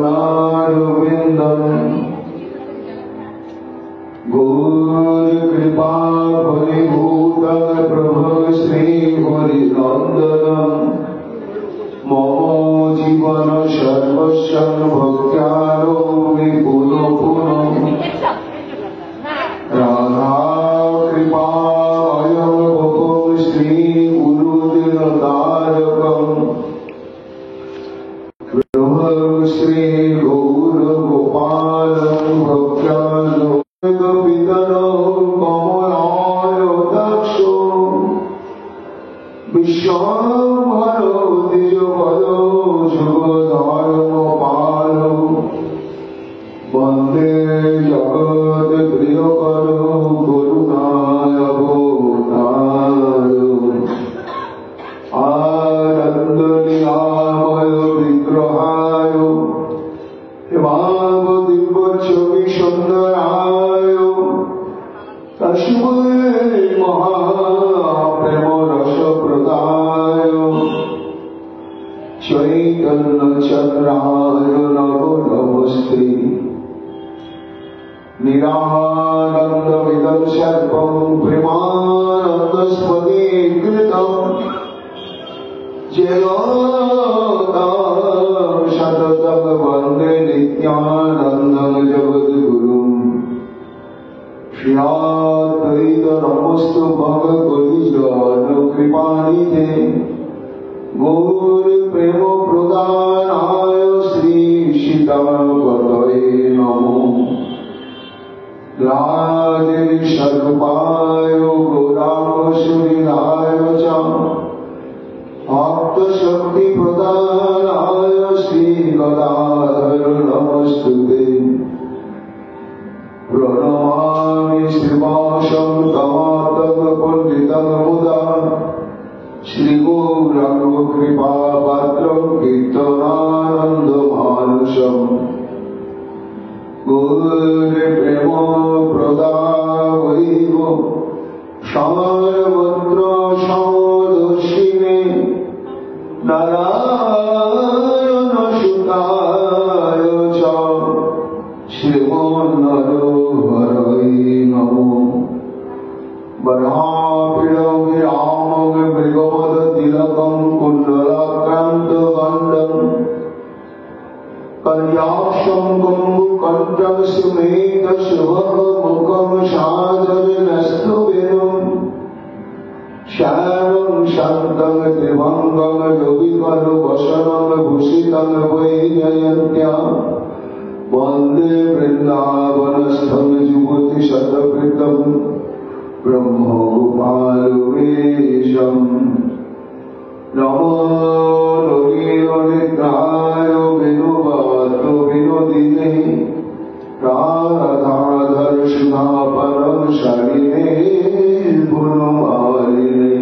चरणारविन्दम् गौर कृपा फलीभूत प्रभु श्री हरिनन्दनम् मम जीवन सर्वस्व भक्त्यारोपि पुनः पुनः राधा कृपा श्री गुरुदिनतारकम् प्रभु श्री गौरगोपालम् भक्त्यालोकपितरो कमलाय दक्षो विश्वाम्भरो द्विजपदो जुगधर्मपालो वन्दे जगत्प्रियकरो करुणावतारो आनन्दनियामय विग्रहाय दिव्यच्छविसुन्दराय तस्मै महाप्रेमरसप्रदाय चैतन्यचन्द्राय नमो नमस्ते निरानन्दमिदं सर्वं प्रेमानन्दस्मतीकृतम् येन सततं वन्दे नित्यानन्दं जगद्गुरुम् श्रीयाद्वैतनमस्तु भगवद्गीतानुकृपानिधे गौरप्रेमप्रदानाय श्रीसीतापतये नमो राजनिषर्पाय गौराङ्गसुहृदाय च भक्तशक्तिप्रदानाय श्रीगदाधर नमस्तुते प्रणमामि श्रीवासं तमातमपण्डितं मुदा श्रीगौराङ्गकृपापात्रं कीर्तनानन्दमानसम् गौरप्रेमप्रदायैव सारवत्र समदर्शिने नारायणसुताय च श्रीमन्नरहरये नमो वरापिणं रामं मृगमदतिलकं कुण्डलाक्रान्तगण्डम् कल्याक्षं कम्बुकण्ठं सुमेधशुभमुखं सादरनस्तुभिर् श्यामं शान्तं त्रिभङ्गं योगिकरवसनं भूषितं वैजयन्त्या वन्दे वृन्दावनस्थं युवतिशतकृतं ब्रह्मगोपालवेशम् नमो नवीननिताय विनुवातो विनोदिने राधाधर सुधापरं शरिणे गुणमालिने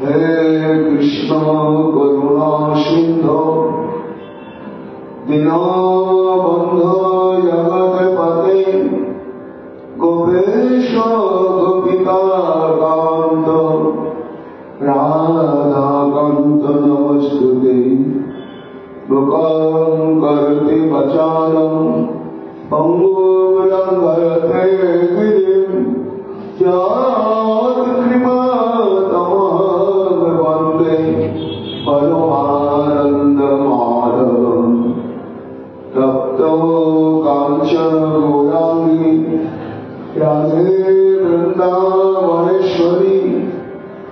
हे कृष्ण करुणा सिन्धो दीनबन्धो जगत्पते गोपेश गोपिकान्त राधाकान्त नमस्तुते मुखं करोति वचालं पङ्गुलङ्घयते गिरिं यत्कृपातमहं वन्दे परमानन्दमाधवम् तप्तो काञ्चन गौराङ्गी राधे वृन्दावनेश्वरी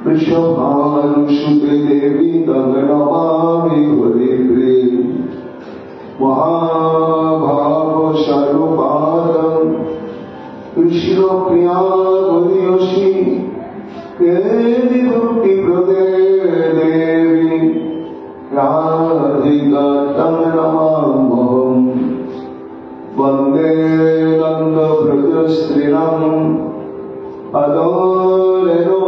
वृषभानुसुते देवी तं नमामि हरिप्रिये महाभावस्वरूपादं कृष्णप्रिया हरियसि भक्तिप्रदे देवी राधिका तं नमाम्यहम् वन्दे नन्दव्रजस्त्रीणाम् अदोलेनो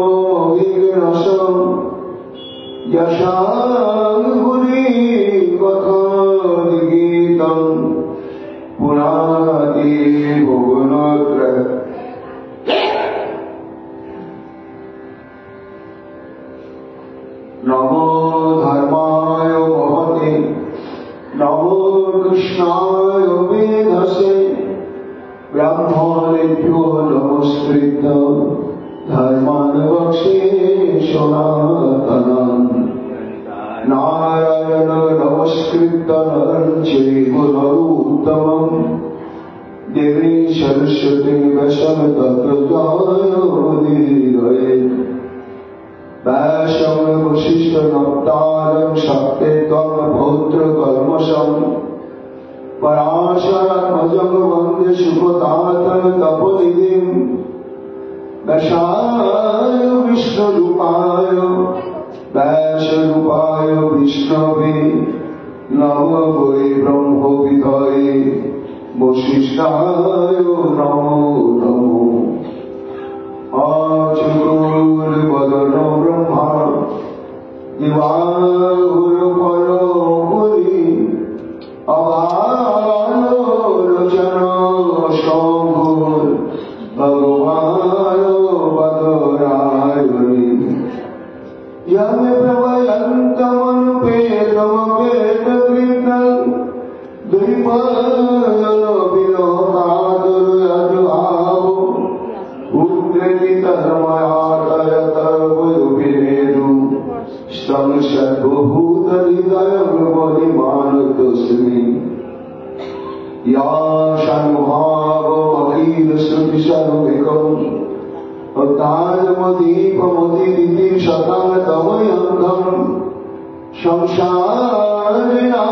विघ्नसं यशाङ्गुली कथागीतं पुराणे भुवनत्रय नमो धर्माय महते नमो कृष्णाय वेधसे ब्राह्मणेभ्यो नमस्कृत्य धर्मान् वक्षे सनातनम् नारायण नमस्कृत्य नरं चैव नरोत्तमम् देवी सरस्वती व्यासं ततो जयमुदीरयेत् व्यासं वसिष्ठनप्तारं सत्यत्वं पौत्रकर्मशं पराशरात्मजं वन्दे सुखदातं तपोनिधिं व्यासाय विष्णुरूपाय व्यासरूपाय विष्णवे नमो वै ब्रह्मविद्ये वसिष्ठाय नमो नमो आचुर्वदनो ब्रह्मा दिवाकरो हरि अवानो रचनो शम्भुर् भगवानो वदरायणि यं प्रवयन्तमनुपेतमपेतकृतं द्विपदविलोकादुर्यजुहावो उद्रेकितधर्मयातयतर्वयुभिनेदु स्तं सर्वभूतहृदयं परिमानतोऽस्मि या षण्भावमखिलश्रुतिसर्वैकम् अतारमदीपमतिरिति शतं तमयन्तं संसारिणां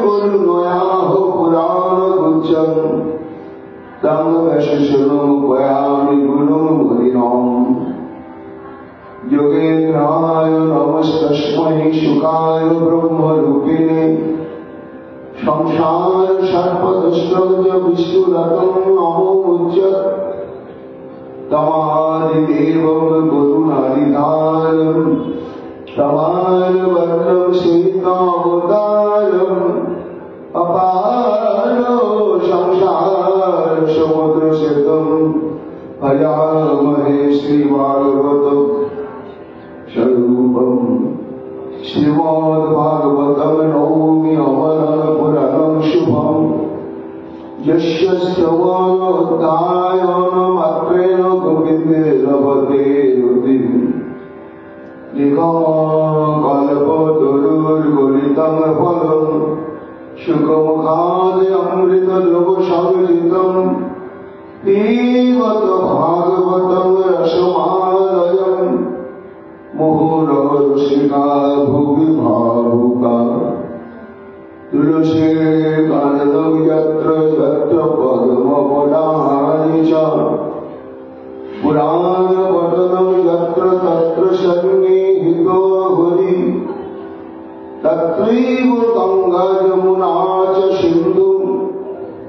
कुर्मयाः पुराणगुच्छम् तं वैशिष्णोपयामि गुरुं हरिणाम् योगेन्द्राय नमस्तस्मै शुकाय ब्रह्मरूपिणे संसार सर्पदस्त्रज विष्णुरतं नमोमुच्यते तमादिदेवं गुरुनादिदानं तमालवर्णं सीतावतारम् अपारो संसार समुद्रसेतुं भजामहे श्रीभागवतं स्वरूपम् श्रीमद्भागवतं नौमि अमरपुराणं शुभम् यस्य श्रवणोत्तायनमात्रेण गोविन्दे लभते रुतिम् निगमकल्पतरुर्गलितं फलम् शुकमुखादि अमृतलोकसंयुतं पिबत भागवतं रसमालयम् मुहुरऋषिका भुवि भावुका तुलसी काननं यत्र यत्र पद्मपदानि च पुराणपठनं यत्र तत्र सन्निहितो हरि तत्रैव गङ्गा यमुना च सिन्धु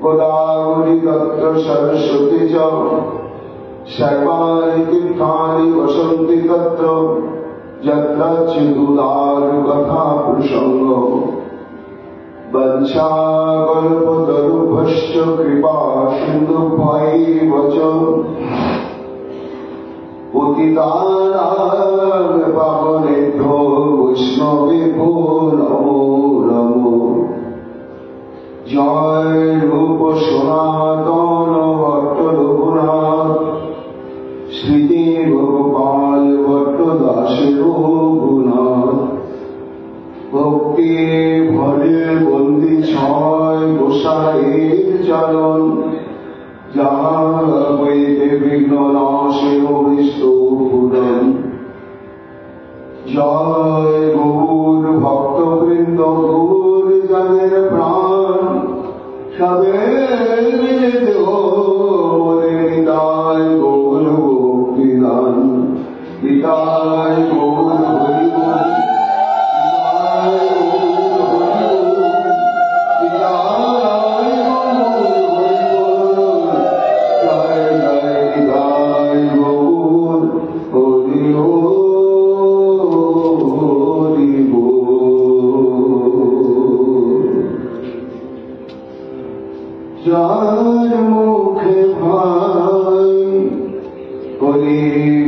गोदावरी तत्र सरस्वती च सर्वाणि तीर्थानि वसन्ति तत्र यत्र चिदुदारकथा प्रसङ्गो वंशाकल्पतरुभ्यश्च कृपा सिन्धुभ्यैव च पतितानां पावनेभ्यो वैष्णवेभ्यो नमो नमो जय रूप सनातन भट्ट रघुनाथ श्री गोपाल भट्ट दास रघुनाथ भक्ति भरे बंदी छय गोसाईर चरण जहाँ वैदे विघ्न नाशे विष्णुपुरम जय गौर भक्तवृंद गौर जनेर प्राण सबे मिलित हो मोरे निताय गौर भक्तिदान निताय गौर हरि যার মুখে ভাই করি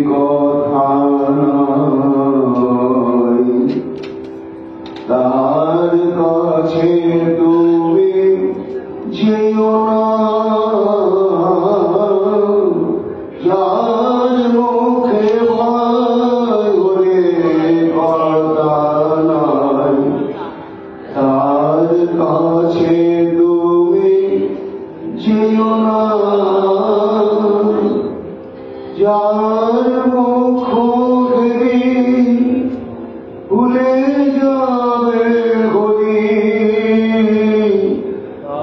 কথা নাই তার কাছে কাছে তুমি যেও না, যার মুখ দেখে ভুলে যাবে হরি,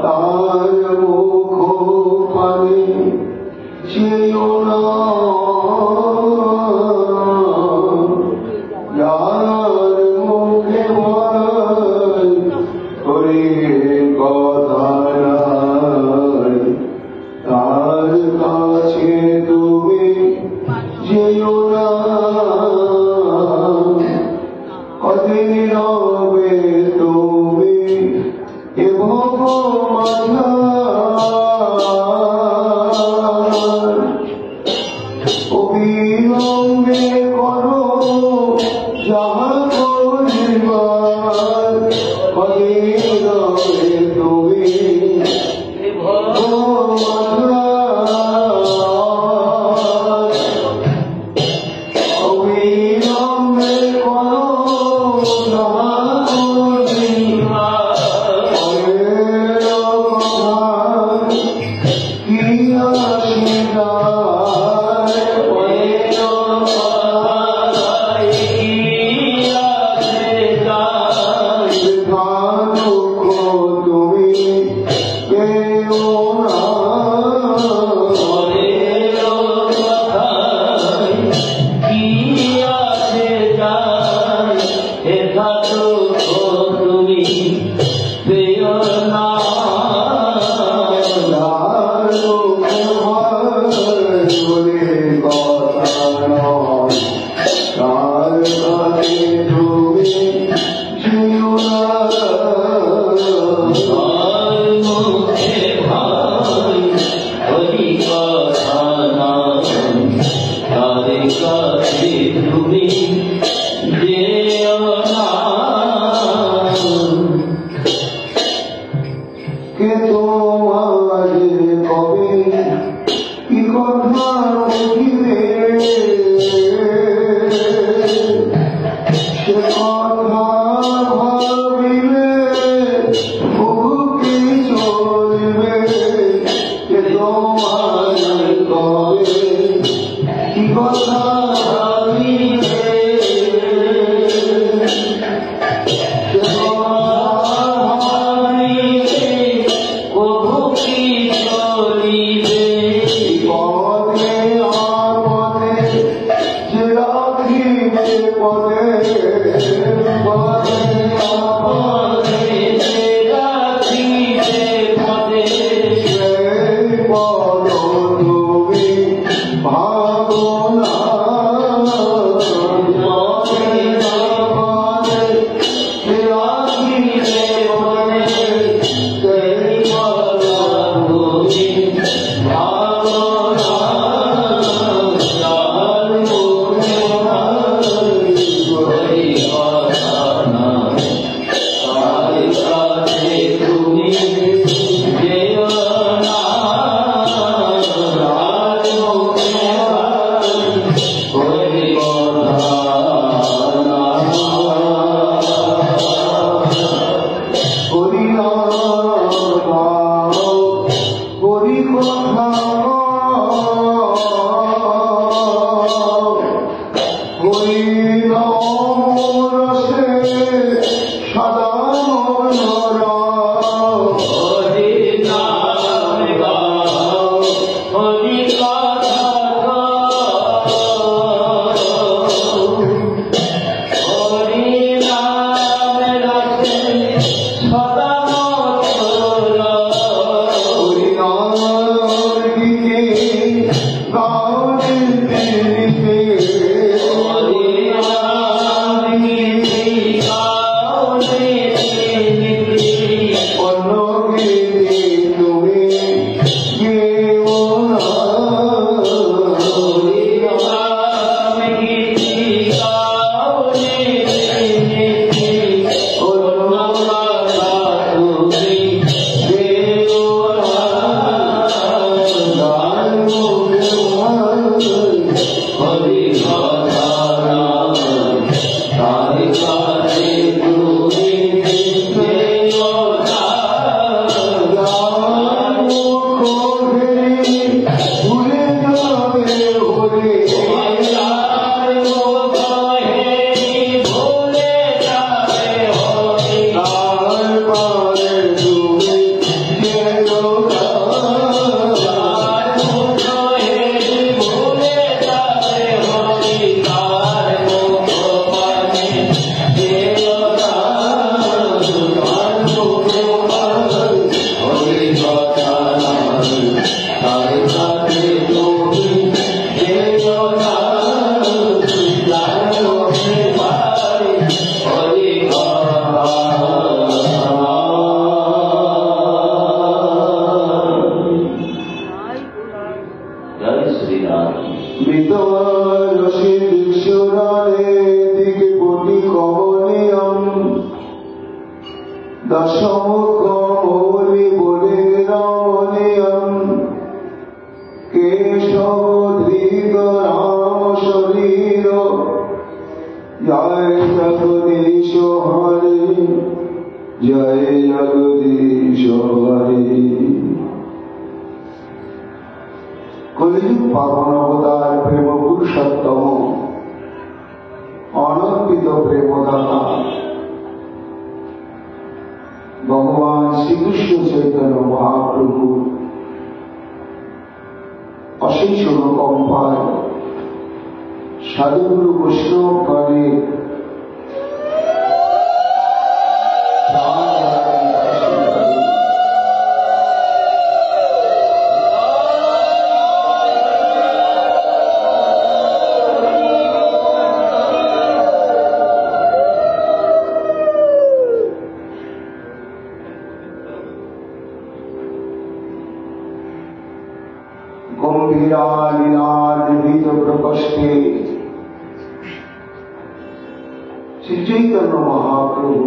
তার মুখ পানে যেও না, যার মুখে হরি কথা নাই, তার কাছে তুমি যেও না, কদিন রবে তুমি এ ভব মাঝার, অবিলম্বে করো যাহা করিবার, কদিন রবে তুমি এ ভব মাঝার, অবিলম্বে করো যাহা করিবার, কি আসে কে তোমার কবে কি কথা রহিবে, সে কথা ভাবিলে বুকে চলবে, কে তোমার কবে কি কথা ভাবিবে, পথে পাবন অবতার প্রেম পুরুষোত্তম অনর্পিত প্রেমদাতা ভগবান শ্রীকৃষ্ণ চৈতন্য মহাপ্রভু অশেষ অনুকম্পায় সাধুগুরু বৈষ্ণবগণে প্রকোষ্ঠে শ্রী চৈতন্য মহাপ্রভু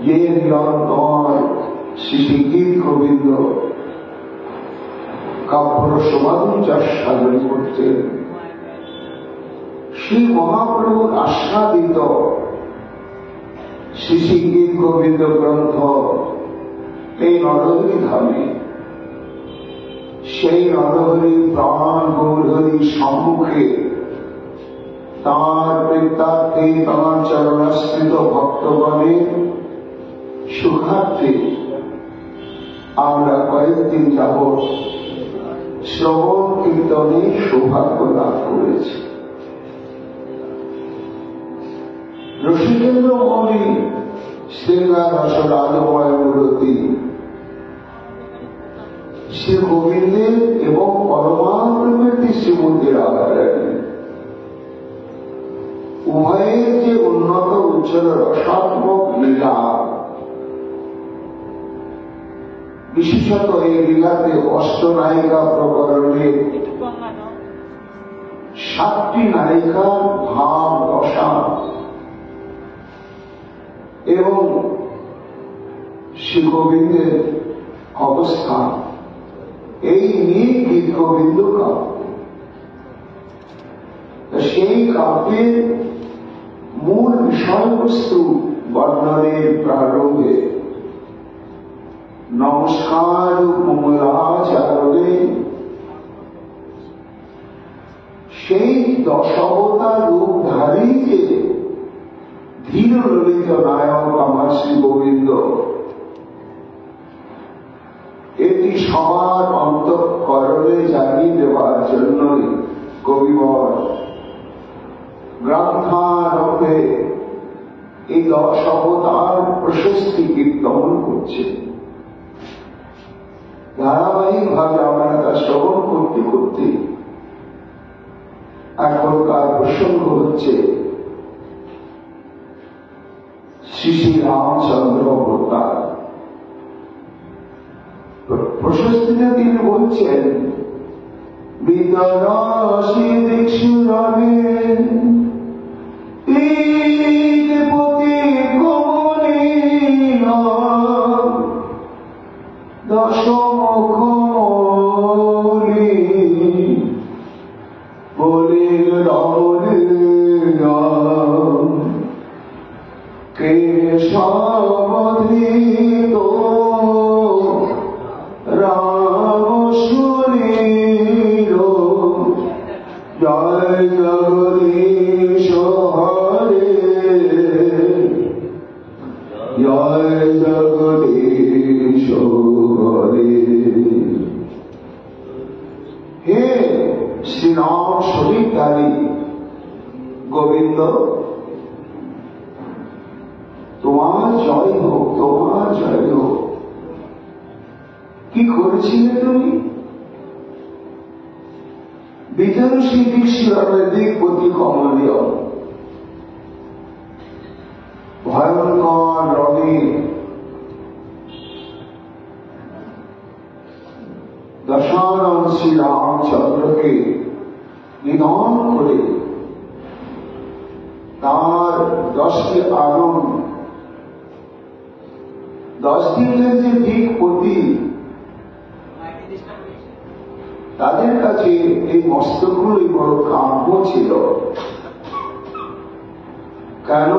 যে নিরন্তর শ্রী গীত গোবিন্দ কাব্য সমানুচার সাধন করতেন, শ্রী মহাপ্রভুর আস্বাদিত শ্রী গীত গোবিন্দ গ্রন্থ এই নরহরি ধামে সেই নরহরি প্রাণ গৌরহরির সম্মুখে তাঁর প্রেতার্থে তাঁর চরণাশ্রিত ভক্তগণের সুখার্থে আমরা কয়েকদিন যাবৎ শ্রবণ কীর্তনে সৌভাগ্য লাভ করেছি। রসিকেন্দ্র মৌলী শ্রীঙ্গার রাজময় মূর্তি শ্রী গোবিন্দের এবং পরমাত্মের শ্রীমন্দির আধারেন উভয়ের যে উন্নত উজ্জ্বল রসাত্মক লীলা, বিশেষত এই লীলাতে অষ্টনায়িকা প্রকরণে 7টি নায়িকার ভাব দশা এবং শ্রী গোবিন্দের অবস্থান এই নিয়ে গীত গোবিন্দ কাব্য। সেই কাব্যের মূল বিষয়বস্তু বর্ণনের প্রারম্ভে নমস্কার মঙ্গলাচরণে সেই দশাবতার রূপধারী যে ধীর ললিত নায়ক আমার শ্রী গোবিন্দ, এটি সবার অন্তঃকরণে জানিয়ে দেওয়ার জন্যই কবিবর গ্রন্থারম্ভে এই 10 অবতার প্রশস্তি কীর্তন করছে। ধারাবাহিক ভাবে আমরা তা শ্রবণ করতে করতে এখনকার প্রসঙ্গ হচ্ছে শ্রী শ্রী রামচন্দ্র অবতার। প্রশস্তিতে তিনি বলছেন বিদ্যারাশি দীক্ষুরানে পতি কমলীলা দশমুখী বলে রমণীরা কেশাবধিত রাম শুনিল জয় জগদীশ হরে জয় জগদীশ হরে। হে শ্রীরাম শরীরধারী গোবিন্দ, তোমার জয় হোক, তোমার জয় হোক। কি করেছিলে তুমি? বিদ্যারসী দীক্ষিতের দিক প্রতি কমলীয় ভয়ঙ্কর রঙে দশানন শ্রী রামচন্দ্রকে নিধন করে তাঁর 10টি আনন 10 দিনের যে দিকপতি তাদের কাছে এই মস্তকগুলোই বড় কাম্য ছিল। কেন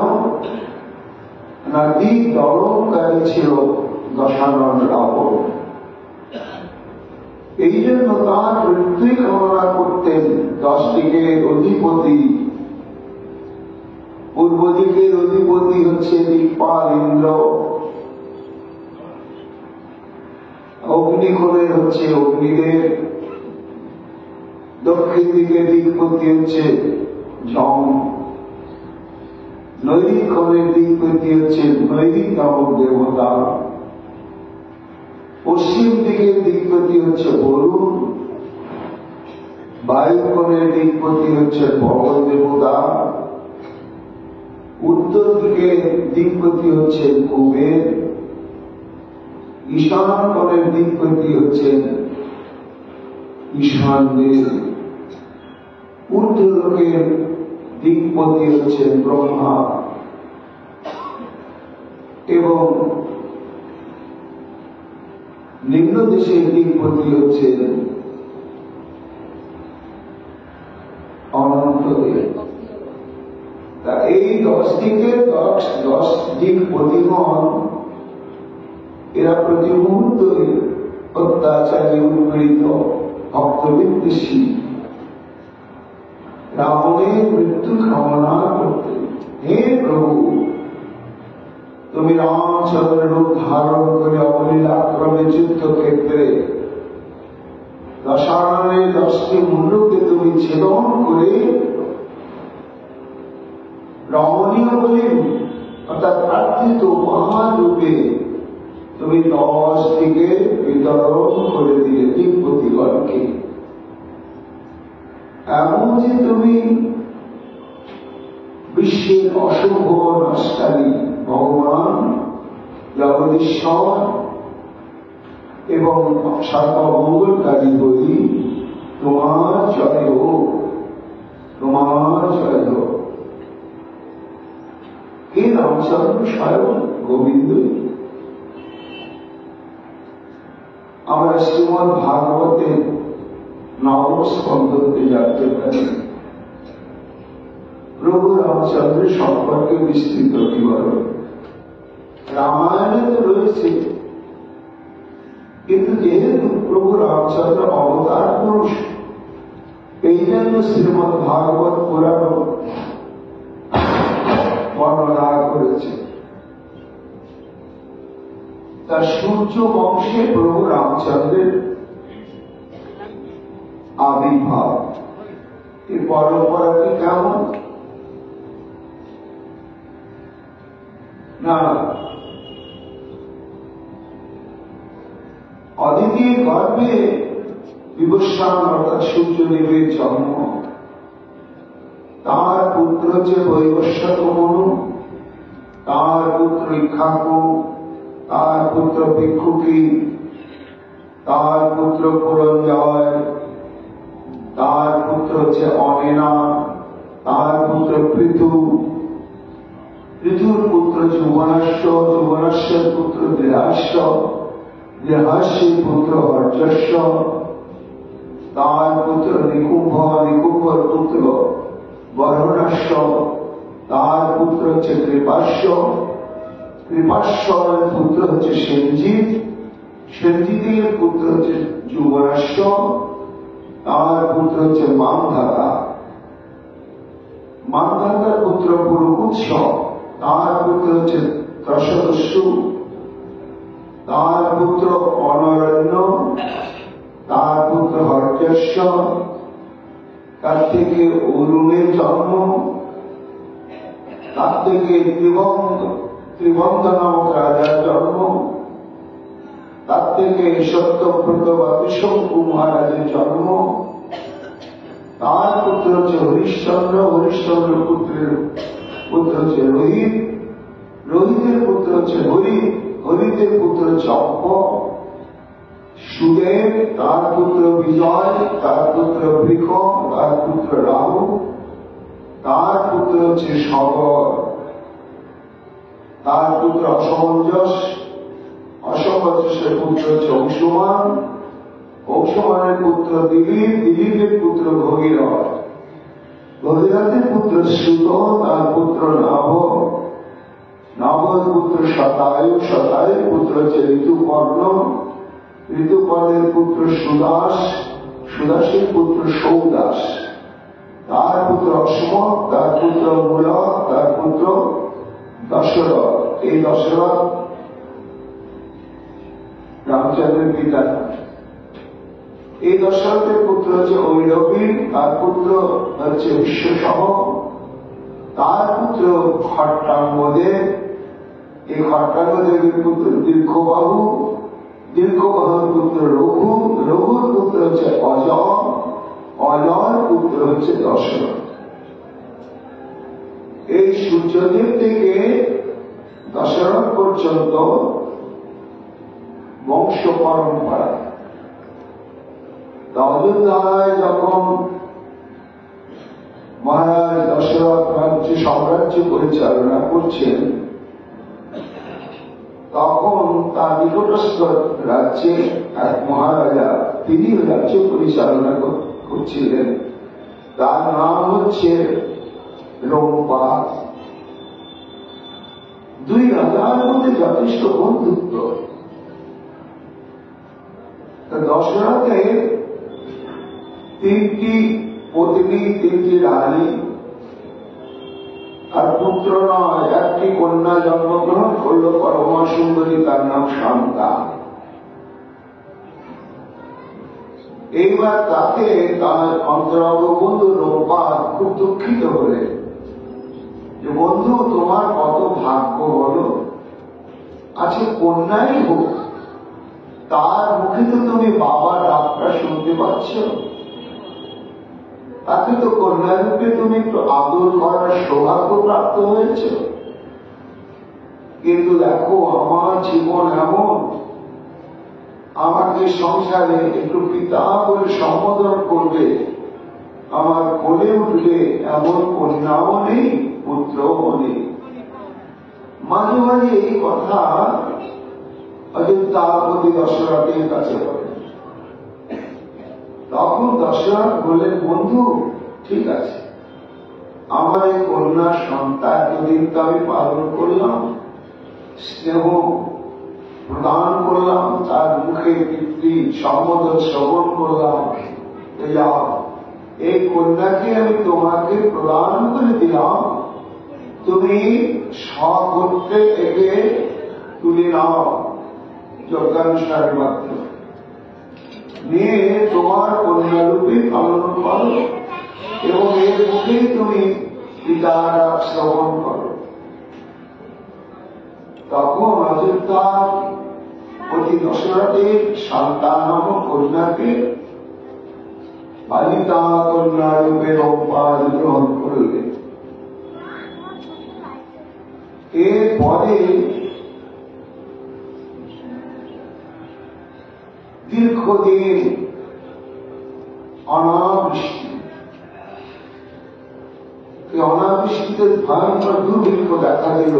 না দিক দমনকারী ছিল দশানন রাবণ। এই জন্য তার মৃত্যুই কামনা করতেন। 10 দিকের অধিপতি, পূর্ব দিকের অধিপতি হচ্ছে দিকপাল ইন্দ্র, অগ্নিকোণের হচ্ছে অগ্নিদেব, দক্ষিণ দিকের দিকপতি হচ্ছে যম, নৈরিক কোণের দিকপতি হচ্ছে নৈরিক নামক দেবতা, পশ্চিম দিকের দিকপতি হচ্ছে বরুণ, বায়ুকোণের দিকপতি হচ্ছে ভগল দেবতা, উত্তর দিকের দিকপতি হচ্ছে কুবের, ঈশান কোণের দিকপতি হচ্ছে ঈশান দেব, ঊর্ধ্বলোকের দিকপতি হচ্ছে ব্রহ্মা এবং নিম্ন দেশের দিকপতি হচ্ছে অনন্তদেব। তা এই 10 দিকের 10 দিকপতিগণ এরা প্রতি মুহূর্তে অত্যাচারে উৎপীড়িত ভক্তবিদ্বেষী রাবণের মৃত্যু কামনা করতে, হে প্রভু তুমি রামচন্দ্রের রূপ ধারণ করে অবলীলাক্রমে যুদ্ধক্ষেত্রে দশাননের 10টি মুন্ডকে তুমি ছেদন করে রমণীয় বলে অর্থাৎ প্রার্থিত উপহার রূপে তুমি 10 দিকে বিতরণ করে দিলে দিকপতিগণকে। এমন যে তুমি বিশ্বের অশুভ নষ্টারী ভগবান জগদীশ্বর এবং সর্বমঙ্গলকারী বলি তোমার জয় হোক, তোমার জয় হোক। হে রামচন্দ্র স্বয়ং গোবিন্দ। আমরা শ্রীমদ্ ভাগবতের নবম স্কন্ধতে জানতে পারি প্রভু রামচন্দ্রের সম্পর্কে বিস্তৃত বিবরণ। রামায়ণে তো রয়েছে, কিন্তু যেহেতু প্রভু রামচন্দ্র অবতার পুরুষ, এই জন্য শ্রীমদ্ ভাগবত পুরাণ বর্ণনা করেছে। তার সূর্য বংশে প্রভু রামচন্দ্রের আবির্ভাব। এই পরম্পরাটি কেমন না, অদিতির গর্ভে বিবস্বান অর্থাৎ সূর্যদেবের জন্ম, তার পুত্র হচ্ছে বৈবস্বত মনু, তার পুত্র ইক্ষ্বাকু, তার পুত্র ভিক্ষুকি, তার পুত্র পুরঞ্জয়, তার পুত্র হচ্ছে অনেনা, তার পুত্র পৃথু, পৃথুর পুত্র যুবনাশ্য, যুবনাশ্যের পুত্র দেহাস্য, দেহাস্যের পুত্র হর্যস্য, তার পুত্র নিকুম্ভ, নিকুম্ভর পুত্র বরুণাস্য, তার পুত্র হচ্ছে কৃপাস্য, কৃপাস্যের পুত্র হচ্ছে সেনজিৎ, সেনজিতের পুত্র হচ্ছে যুবনাশ্য, তার পুত্র হচ্ছে মান্ধাতা, মান্ধাতার পুত্র পুরুকুৎস, তার পুত্র হচ্ছে ত্রশদস্যু, তার পুত্র অনরণ্য, তার পুত্র হর্যস্য, তার থেকে অরুণের জন্ম, তার থেকে ত্রিবন্ধ নামক রাজার জন্ম, তার থেকে সত্যব্রত বা ত্রিশঙ্কু মহারাজের জন্ম, তার পুত্র হচ্ছে হরিশ্চন্দ্র, হরিশ্চন্দ্র পুত্রের পুত্র হচ্ছে রোহিত, রোহিতের পুত্র হচ্ছে হরি, হরিতের পুত্র হচ্ছে অপ্প, সুদেব, তার পুত্র বিজয়, তার পুত্র বৃষ, তার পুত্র রাহু, তার পুত্র হচ্ছে সগর, তার পুত্র অসমঞ্জস, অসমঞ্জসের পুত্র হচ্ছে অংশুমান, অংশুমানের পুত্র দিলীপ, দিলীপের পুত্র ভগীরথ, ভগীরথের পুত্র সুত, তার পুত্র নাভ, নাভর পুত্র শতায়ু, শতায়ুর পুত্র হচ্ছে ঋতুপর্ণ, ঋতুপর্ণের পুত্র সুদাস, সুদাসের পুত্র সৌদাস, তার পুত্র অসমক, তার পুত্র মূলক, তার পুত্র দশরথ। এই দশরথ রামচন্দ্রের পিতা। এই দশরথের পুত্র হচ্ছে ঐরবী, তার পুত্র হচ্ছে বিশ্বসহ, তার পুত্র খট্টাঙ্গদেব, এই খট্টাঙ্গদেবের পুত্র দীর্ঘবাহু, দীর্ঘবাহুর পুত্র রঘু, রঘুর পুত্র হচ্ছে অজয়, অজয়ের পুত্র হচ্ছে দশরথ। এই সূর্যদেব থেকে দশরথ পর্যন্ত বংশ পরম্পরা। অযোধ্যায় যখন মহারাজ দশরথ রাজ্য সাম্রাজ্য পরিচালনা করছেন, তখন তার নিকটস্থ রাজ্যে এক মহারাজা, তিনি রাজ্য পরিচালনা করছিলেন। তার নাম হচ্ছে রোমপাদ। দুই রাজার মধ্যে যথেষ্ট বন্ধুত্ব। দশরথের তিনটি পত্নী, তিনটি রানী আর পুত্র নয়, একটি কন্যা জন্মগ্রহণ করল, পরমা সুন্দরী, তার নাম শান্তা। এইবার তাতে তার অন্তরঙ্গ বন্ধু রোমপাদ খুব দুঃখিত হলেন যে, বন্ধু তোমার কত ভাগ্য বলো, আচ্ছা কন্যাই হোক, তার মুখে তো তুমি বাবা ডাকটা শুনতে পাচ্ছ, তাকে তো কন্যা রূপে তুমি একটু আদর করার সৌভাগ্য প্রাপ্ত হয়েছ। কিন্তু দেখো আমার জীবন এমন, আমাকে সংসারে একটু পিতা বলে সম্বোধন করবে, আমার কোলে উঠবে এমন কন্যাও নেই, পুত্রও নেই। মাঝে মাঝে এই কথা অযোধ্যাপতি দশরথের কাছে বলে। তখন দশরথ বললেন, বন্ধু ঠিক আছে, আমার এই কন্যা সন্তান এতদিন তো আমি পালন করলাম, স্নেহ প্রদান করলাম, তার মুখে পিতৃ সম্বোধন শ্রবণ করলাম, এই কন্যাকে আমি তোমাকে প্রদান করে দিলাম, তুমি স্বগোত্রে একে তুলে নাও, যজ্ঞানুষ্ঠানের মাধ্যমে নিয়ে তোমার কন্যারূপে পালন করো এবং এর মুখে তুমি পিতার শ্রবণ করো। তখন অযোধ্যা অতি দশরথের শান্তা নামক কন্যাকে বালিকা কন্যা রূপে রোমপাদ গ্রহণ করলেন। এরপরে দীর্ঘদিন অনাবৃষ্টি, অনাবৃষ্টিতে ভয়ঙ্কর দুর্ভিক্ষ দেখা দিল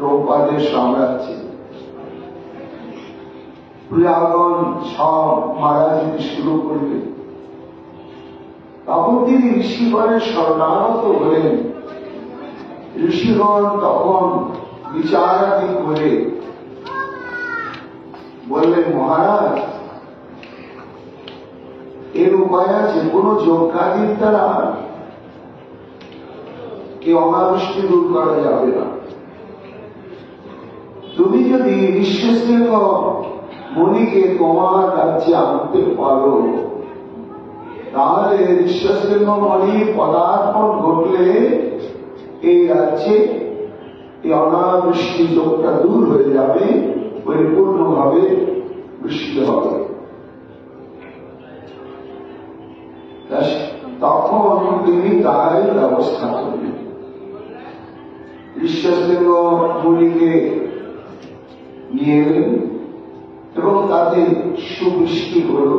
রোমপাদের সাম্রাজ্যে। প্রজাগণ সব মারা যেতে শুরু করলেন। তখন তিনি ঋষিগণের শরণাগত হলেন। ঋষিগণ তখন বিচারাদি করে বললেন, মহারাজ এর উপায় আছে, কোন যজ্ঞাদির দ্বারা এই অনাবৃষ্টি দূর করা যাবে না। তুমি যদি ঋষ্যশৃঙ্গ মুনিকে তোমার রাজ্যে আনতে পারো, তাহলে ঋষ্যশৃঙ্গ মুনি পদার্পণ ঘটলে এই রাজ্যে এই অনাবৃষ্টি যোগটা দূর হয়ে যাবে, পরিপূর্ণভাবে বৃষ্টি হবে। তখন তিনি তার ব্যবস্থা করলেন। ঋষ্যশৃঙ্গ মুনিকে নিয়ে এলেন এবং তাদের সুবৃষ্টি হল।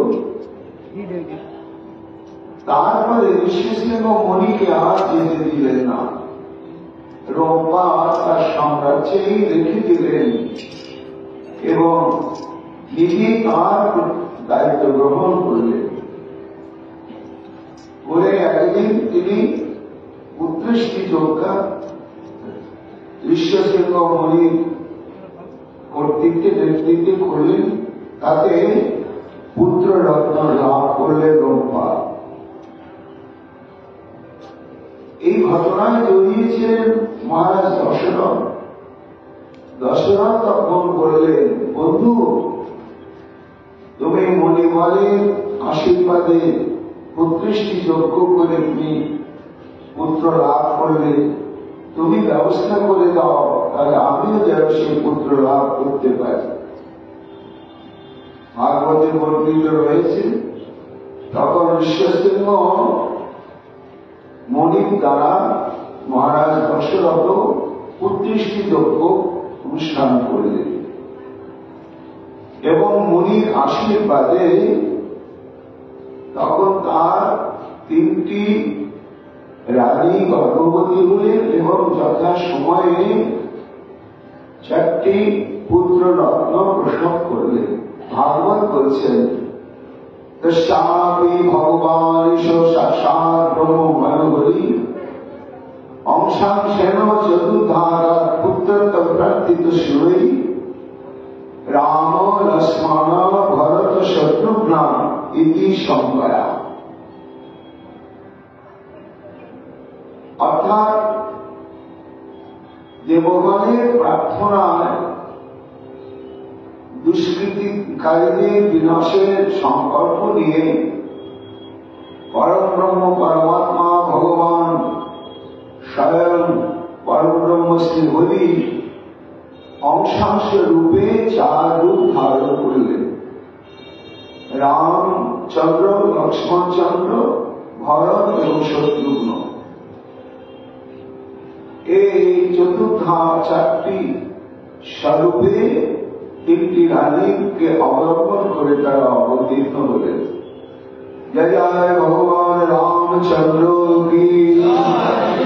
তারপরে ঋষ্যশৃঙ্গ মুনিকে আর যেতে দিলেন না, রোমপাদ তার সাম্রাজ্যেই রেখে দিলেন এবং নিজে তার দায়িত্ব গ্রহণ করলেন। করে একদিন তিনি উৎকৃষ্টি যজ্ঞা ঋষ্যশৃঙ্গ মুনির কর্তৃত্বে নেতৃত্বে করলেন তাতে পুত্র রত্ন লাভ করলেন লম্পা। এই ঘটনায় জড়িয়েছিলেন মহারাজ দশরথ। দশরথ তখন বললেন, বন্ধু, তুমি মণিমালের আশীর্বাদে পুত্রেষ্টি যজ্ঞ করে তুমি পুত্র লাভ করলে, তুমি ব্যবস্থা করে দাও, তাহলে আমিও যেন সেই পুত্র লাভ করতে পারি। ভাগবতে বর্ণিত রয়েছে, তখন ঋষ্যশৃঙ্গ মণির দ্বারা মহারাজ দশরথ পুত্রেষ্টি যজ্ঞ অনুষ্ঠান করলেন এবং মুনির আশীর্বাদে তখন তার 3টি রানী গর্ভবতী হলেন এবং যথা সময়ে 4টি পুত্র রত্ন প্রসব করলেন। ভাগবত বলছেন, তস্যাপি ভগবান সাক্ষাৎ ব্রহ্ম মনোহরি অংশাংশেন চতুর্ধারাৎ পুত্রত্ব প্রার্থিত শিবৈ রাম লক্ষ্মণ ভরত শত্রুঘ্ন ইতি সংজ্ঞা। অর্থাৎ দেবগণের প্রার্থনায় দুষ্কৃতিকারীদের বিনাশের সংকল্প নিয়ে পরব্রহ্ম পরমাত্মা ভগবান স্বয়ং পরব্রহ্ম শ্রী হরি অংশাংশ রূপে 4 রূপ ধারণ করলেন। রামচন্দ্র, লক্ষ্মণচন্দ্র, ভরত এবং শত্রুঘ্ন। এই চতুর্থা 4টি স্বরূপে 3টি রানীকে অবলম্বন করে তারা অবতীর্ণ হলেন। জয় জয় ভগবান রামচন্দ্র কি,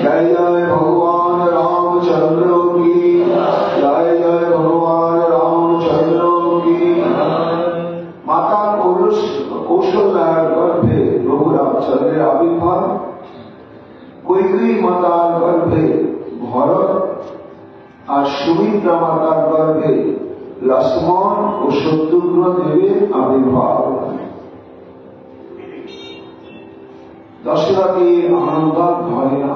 জয় জয় ভগবান রামচন্দ্র কি, জয় জয় ভগবান রামচন্দ্র কি। মাতা কৌশল্যার গর্ভে প্রভু রামচন্দ্রের আবির্ভাব, কৈকেয়ী মাতার গর্ভে ভরত আর সুমিত্রা মাতার গর্ভে লক্ষ্মণ ও শত্রুঘ্ন দেবের আবির্ভাব। দশরথের আনন্দ ধরে না।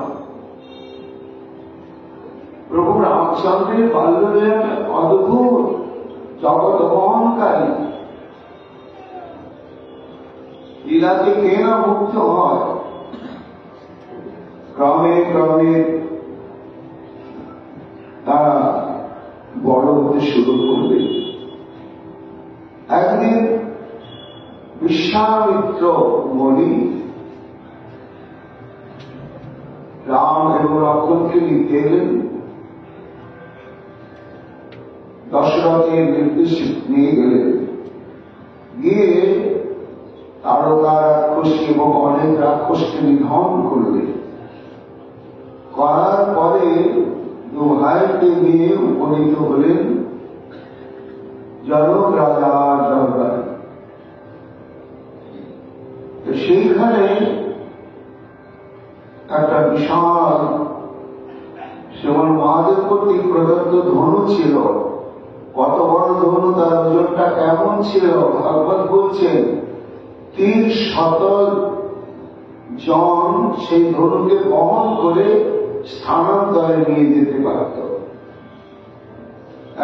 প্রভু রামচন্দ্রের বাল্যলীলা অদ্ভুত, জগৎ বহনকারী। লীলাতে কে না মুগ্ধ হয়। ক্রমে ক্রমে তারা বড় হতে শুরু করবে। একদিন বিশ্বামিত্র মুনি রাম এবং লক্ষ্মণকে নিতে এলেন। দশরথের নির্দেশ নিয়ে গেলেন। গিয়ে তারকা রাক্ষসী এবং অনেক রাক্ষসকে নিধন করলেন। করার পরে 2 ভাইকে নিয়ে উপনীত হলেন জনক রাজার দরবারে। সেইখানে একটা বিশাল শ্রীমন মহাদেব কর্তৃক প্রদত্ত ধনু ছিল। কত বড় ধনু, তার ওজনটা কেমন ছিল ভাগবত বলছেন 300 জন সেই ধনুকে বহন করে স্থানান্তরে নিয়ে যেতে পারত।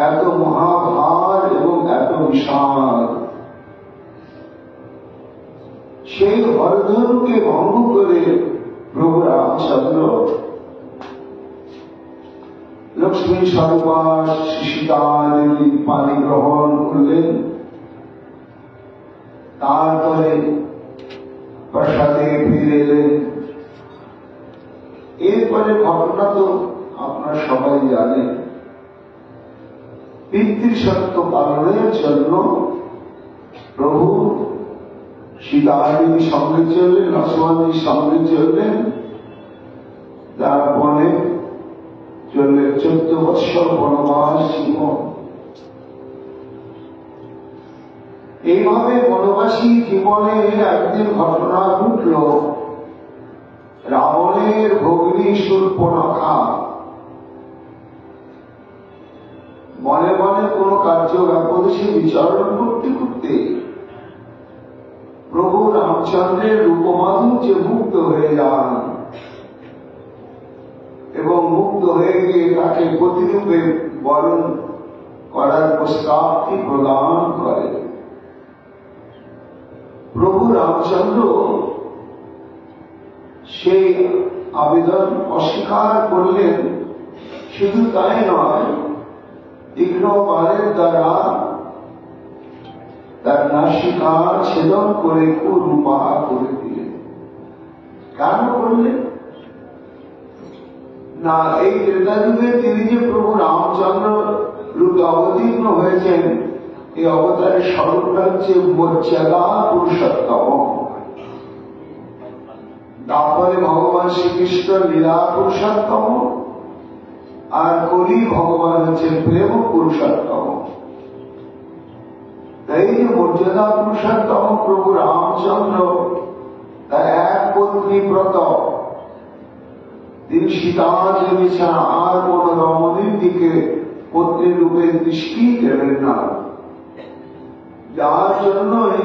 এত মহাভার এবং এত বিশাল। সেই হরধনুকে ভঙ্গ করে প্রভু রামচন্দ্র লক্ষ্মী স্বরূপা সীতা দেবীর পানি গ্রহণ করলেন। তারপরে প্রাসাদে ফিরে এলেন। এরপরে ঘটনা তো আপনারা সবাই জানেন। পিতৃসত্য পালনের জন্য প্রভু সীতাদেবীর সঙ্গে চললেন, লক্ষ্মণের সঙ্গে চললেন। তার বনে চললেন 14 বৎসর বনবাস জীবন। এইভাবে বনবাসী জীবনে একদিন ঘটনা ঘটল। রাবণের ভগ্নী শূর্পণখা মনে মনে কোন কার্য ব্যাপদেশে বিচরণ করতে করতে প্রভু রামচন্দ্রের রূপমাধুর্যে মুগ্ধ হয়ে যান এবং মুগ্ধ হয়ে গিয়ে তাকে প্রতিরূপে বরণ করার প্রস্তাবটি প্রদান করে। প্রভু রামচন্দ্র সেই আবেদন অস্বীকার করলেন। শুধু তাই নয়, তীক্ষ্ণ বাণের দ্বারা তার নাসিকা ছেদন করে কুরূপা করে দিলেন। কেন করলেন না? এই ত্রেতা যুগে তিনি যে প্রভু রামচন্দ্র রূপে অবতীর্ণ হয়েছেন, এই অবতারের স্বরূপটা হচ্ছে মর্যাদা পুরুষোত্তম। তারপরে ভগবান শ্রীকৃষ্ণ লীলা পুরুষোত্তম, আর কলি ভগবান হচ্ছেন প্রেম পুরুষোত্তম। তাই যে মর্যাদা পুরুষোত্তম প্রভু রামচন্দ্র তার এক পত্নী ব্রত, তিনি সীতা দেবী ছাড়া আর কোন রমণীর দিকে পত্নীর রূপে দৃষ্টি দেবেন না, যার জন্যই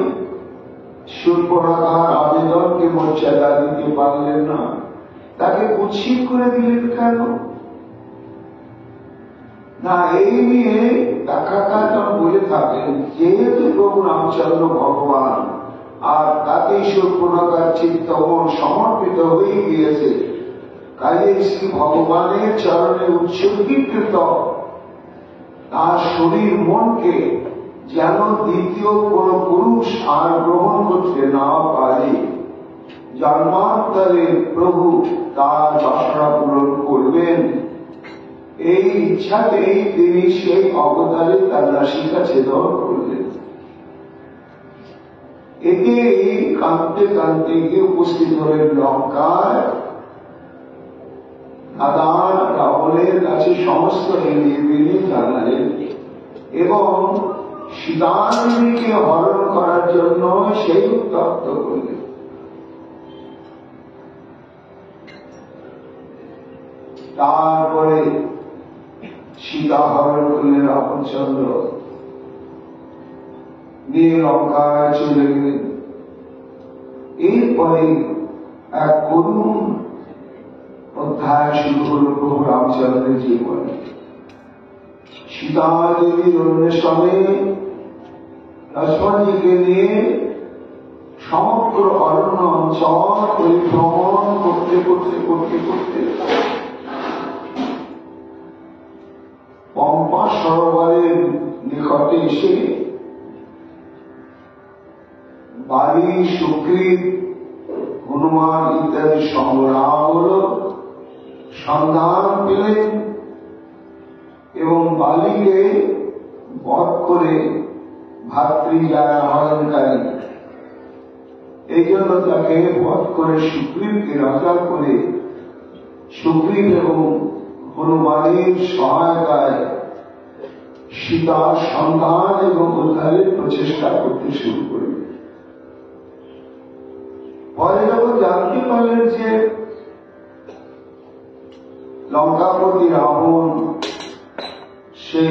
শূর্পণখার আবেদনকে মর্যাদা দিতে পারলেন না। তাকে কুৎসিত করে দিলেন কেন না? এই নিয়ে ব্যাখ্যাকার বলে থাকেন, যেহেতু প্রভু রামচন্দ্র ভগবান আর তাতে শূর্পণখার চিত্ত সমর্পিত হয়ে গিয়েছে, কাজে শ্রী ভগবানের চরণে উৎসর্গীকৃত তার শরীর মনকে যেন দ্বিতীয় কোন পুরুষ আর গ্রহণ করতে না পারে, জন্মান্তরে প্রভু তার বাসনা পূরণ করবেন, এই ইচ্ছাতেই তিনি সেই অবতারে তার নাসিকা ছেদন করলেন। এতে কাঁদতে কাঁদতে গিয়ে উপস্থিত হলেন লঙ্কায়। দাদা রাবণের কাছে সমস্ত এলিয়ে জানালেন এবং সীতাদেবীকে হরণ করার জন্য সেই উত্তপ্ত করলেন। তারপরে সীতা হরণ করলেন রামচন্দ্র, নিয়ে লঙ্কায় চলে গেলেন। এরপরে এক করুণ অধ্যায় শুরু হল প্রভু রামচন্দ্রের জীবনে। সীতা দেবীর অন্বেষণে লক্ষ্মণজিকে নিয়ে সমগ্র অরণ্য অঞ্চল পরিভ্রমণ করতে করতে করতে করতে পম্পা সরোবরের নিকটে এসে বালি, সুগ্রীব, হনুমান ইত্যাদি সংগ্রাম হল, সন্ধান পেলেন এবং বালিকে বধ করে ভাতৃজায়া হরণকারী, এই জন্য তাকে বধ করে সুগ্রীবকে রাজা করে সুগ্রীব এবং হনুমানের সহায়তায় সীতার সন্ধান এবং উদ্ধারের প্রচেষ্টা করতে শুরু করলেন। পরে যখন জানতে পারলেন যে লঙ্কাপতি রাবণ সে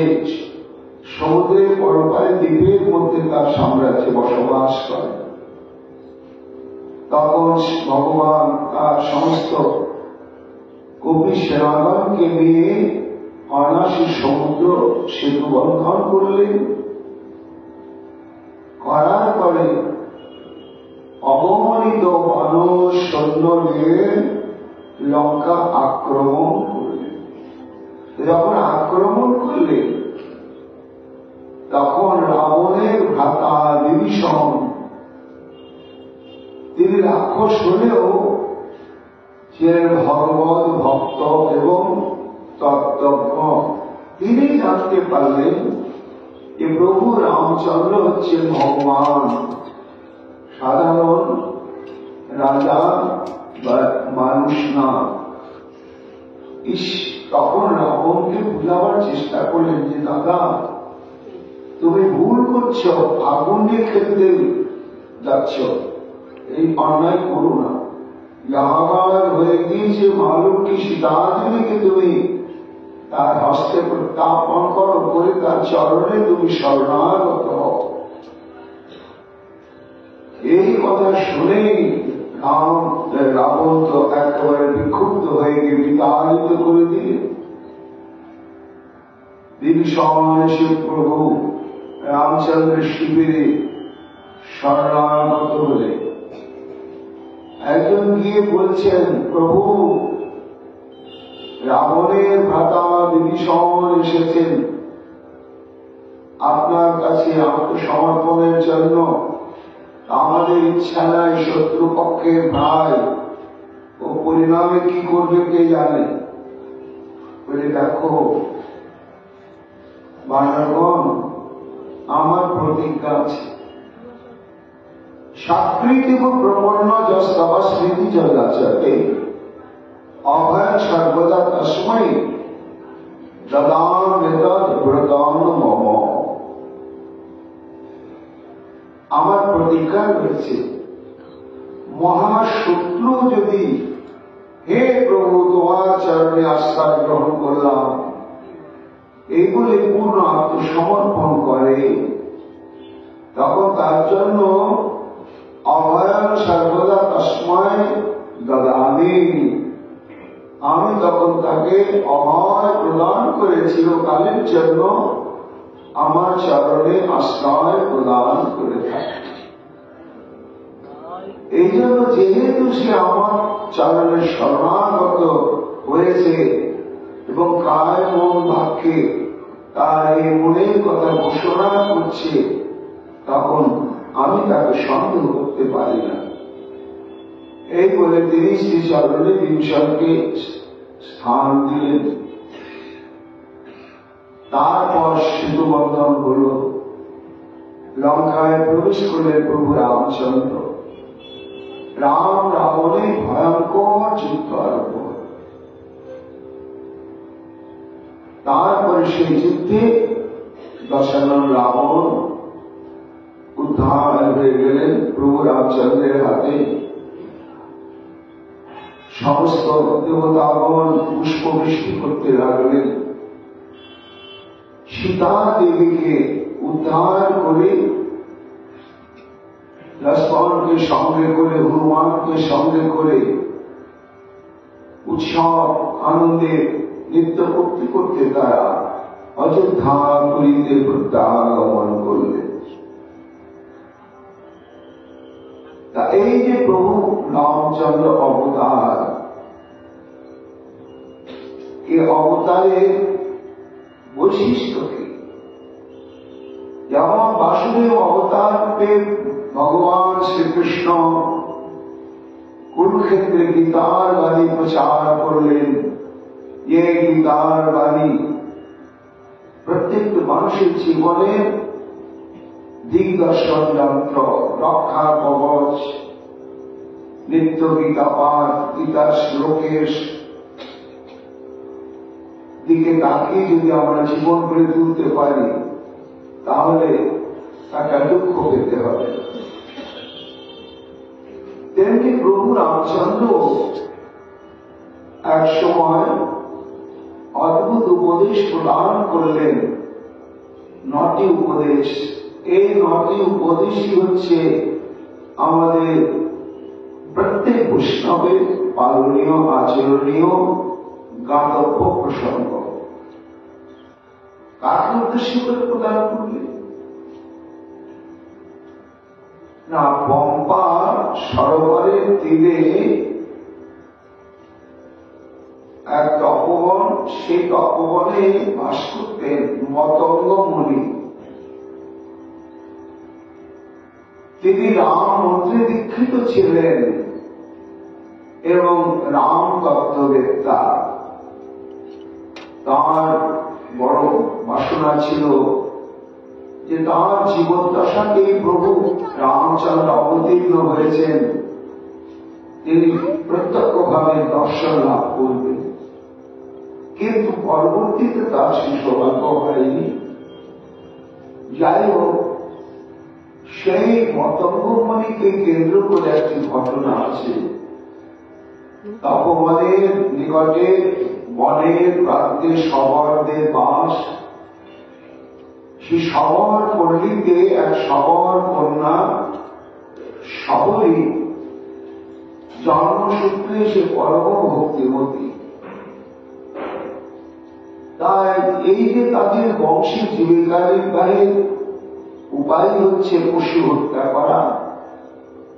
সমুদ্রের পরপারে দ্বীপের মধ্যে তার সাম্রাজ্যে বসবাস করে, তখন ভগবান তার সমস্ত কবি সেনাগণকে নিয়ে অনাসী সমুদ্র সেতু বন্ধন করলেন। করার পরে অবমানিত মানুষ সৈন্য নিয়ে লঙ্কা আক্রমণ করলেন। যখন আক্রমণ করলেন তখন রাবণের ভ্রাতা বিভীষণ, তিনি রাক্ষস হলেও ছিলেন ভগবত ভক্ত এবং তত্ত্বজ্ঞ। তিনি জানতে পারলেন যে প্রভু রামচন্দ্র হচ্ছেন ভগবান, সাধারণ রাজা বা মানুষ না। তখন রাবণকে বুঝাবার চেষ্টা করলেন যে দাদা, তুমি ভুল করছ, আগুন নিয়ে খেলতে যাচ্ছ, এই অন্যায় করো না। যাহাবার হয়ে গিয়েছে মালুকটি সীতাদেবীকে তুমি তার হস্তে প্রত্যাপন করো, করে তার চরণে তুমি শরণাগত হও। এই কথা শুনেই রাবণ তো একেবারে বিক্ষুব্ধ হয়ে গিয়ে বিতাড়িত করে দিলে। বিভীষণ এসে প্রভু রামচন্দ্রের শিবিরে শরণাগত হলে একজন গিয়ে বলছেন, প্রভু রাবণের ভ্রাতা বিভীষণ এসেছেন আপনার কাছে আত্মসমর্পণের জন্য। আমাদের ইচ্ছা নাই, শত্রুপক্ষের ভাই, ও পরিণামে কি করবে কে জানে। বলে দেখো বানরগণ, আমার প্রতিজ্ঞা আছে, সাকৃতিক প্রপন্ন যস্তব স্মৃতি জগাচরে অভয় সর্বদা তস্मै দদামি তদ্ব্রতং মম। আমার প্রতিজ্ঞা রয়েছে, মহাশত্রু যদি হে প্রভু তোমার চরণে আশ্রয় গ্রহণ করলাম এইগুলি পূর্ণ আত্মসমর্পণ করে, তখন তার জন্য অভয় সর্বদা তস্मै দদামি, আমি তখন তাকে অভয় প্রদান করে চিরকালের জন্য আমার চরণে আশ্রয় প্রদান করে থাকে। এই জন্য যেহেতু সে আমার চরণে শরণাগত হয়েছে এবং কায় মন বাক্যে তার এই মনের কথা ঘোষণা করছে, তখন আমি তাকে সন্দেহ করতে পারি না। এই বলে তিনি শ্রী চরণে বিভীষণকে স্থান দিলেন। তারপর সেতু বন্ধন হল, লঙ্কায় প্রবেশ করলেন প্রভু রামচন্দ্র। রাম রাবণের ভয়ঙ্কর যুদ্ধ আরম্ভ। তারপরে সেই যুদ্ধে দশানন রাবণ উদ্ধার হয়ে গেলেন প্রভু রামচন্দ্রের হাতে। সমস্ত দেবতাগণ পুষ্পবৃষ্টি করতে লাগলেন। সীতা দেবীকে উদ্ধার করে লক্ষ্মণকে সঙ্গে করে, হনুমানকে সঙ্গে করে উৎসব আনন্দে নৃত্য করতে করতে তারা অযোধ্যা পুরীতে প্রত্যাগমন করলেন। তা এই যে প্রভু রামচন্দ্র অবতার, এই অবতারের বৈশিষ্ট্য কি? যেমন বাসুদেব অবতার রূপে ভগবান শ্রীকৃষ্ণ কুরুক্ষেত্রে গীতার বাণী প্রচার করলেন। এই গীতার বাণী প্রত্যেক মানুষের জীবনে দিগদর্শন যন্ত্র, রক্ষা কবচ। নিত্য গীতা পাঠ, গীতার শ্লোকের দিকে তাকিয়ে যদি আমরা জীবন গড়ে তুলতে পারি, তাহলে তাকে দুঃখ পেতে হবে। তেমনি প্রভু রামচন্দ্র এক সময় অদ্ভুত উপদেশ প্রদান করলেন, 9টি উপদেশ। এই 9টি উপদেশই হচ্ছে আমাদের প্রত্যেক বৈষ্ণবের পালনীয়, আচরণীয়, গাতব্য প্রসঙ্গ। কাকে উদ্দেশ্য করে প্রদান করলেন? না, পম্পা সরোবরের তীরে এক তপবন, সেই তপবনে বাস করতেন মতঙ্গ মুনি। তিনি রাম মন্ত্রে দীক্ষিত ছিলেন এবং রাম তত্ত্ববেত্তা। তার বড় বাসনা ছিল যে তার জীবদ্দশাতেই প্রভু রামচন্দ্র অবতীর্ণ হয়েছেন, তিনি প্রত্যক্ষভাবে দর্শন লাভ করবেন। কিন্তু পরবর্তীতে তার সেই সৌভাগ্য হয়নি। যাই হোক, সেই মতঙ্গমণিকে কেন্দ্র করে একটি ঘটনা আছে। তপবনের নিকটে বনের প্রান্তে শবরদের বাস। সেই শবর পল্লীতে এক শবর কন্যা সবরী, জন্মসূত্রে সে পরম ভক্তিমতী। তাই এই যে তাদের বংশী জীবিকা নির্বাহের উপায় হচ্ছে পশু হত্যা করা,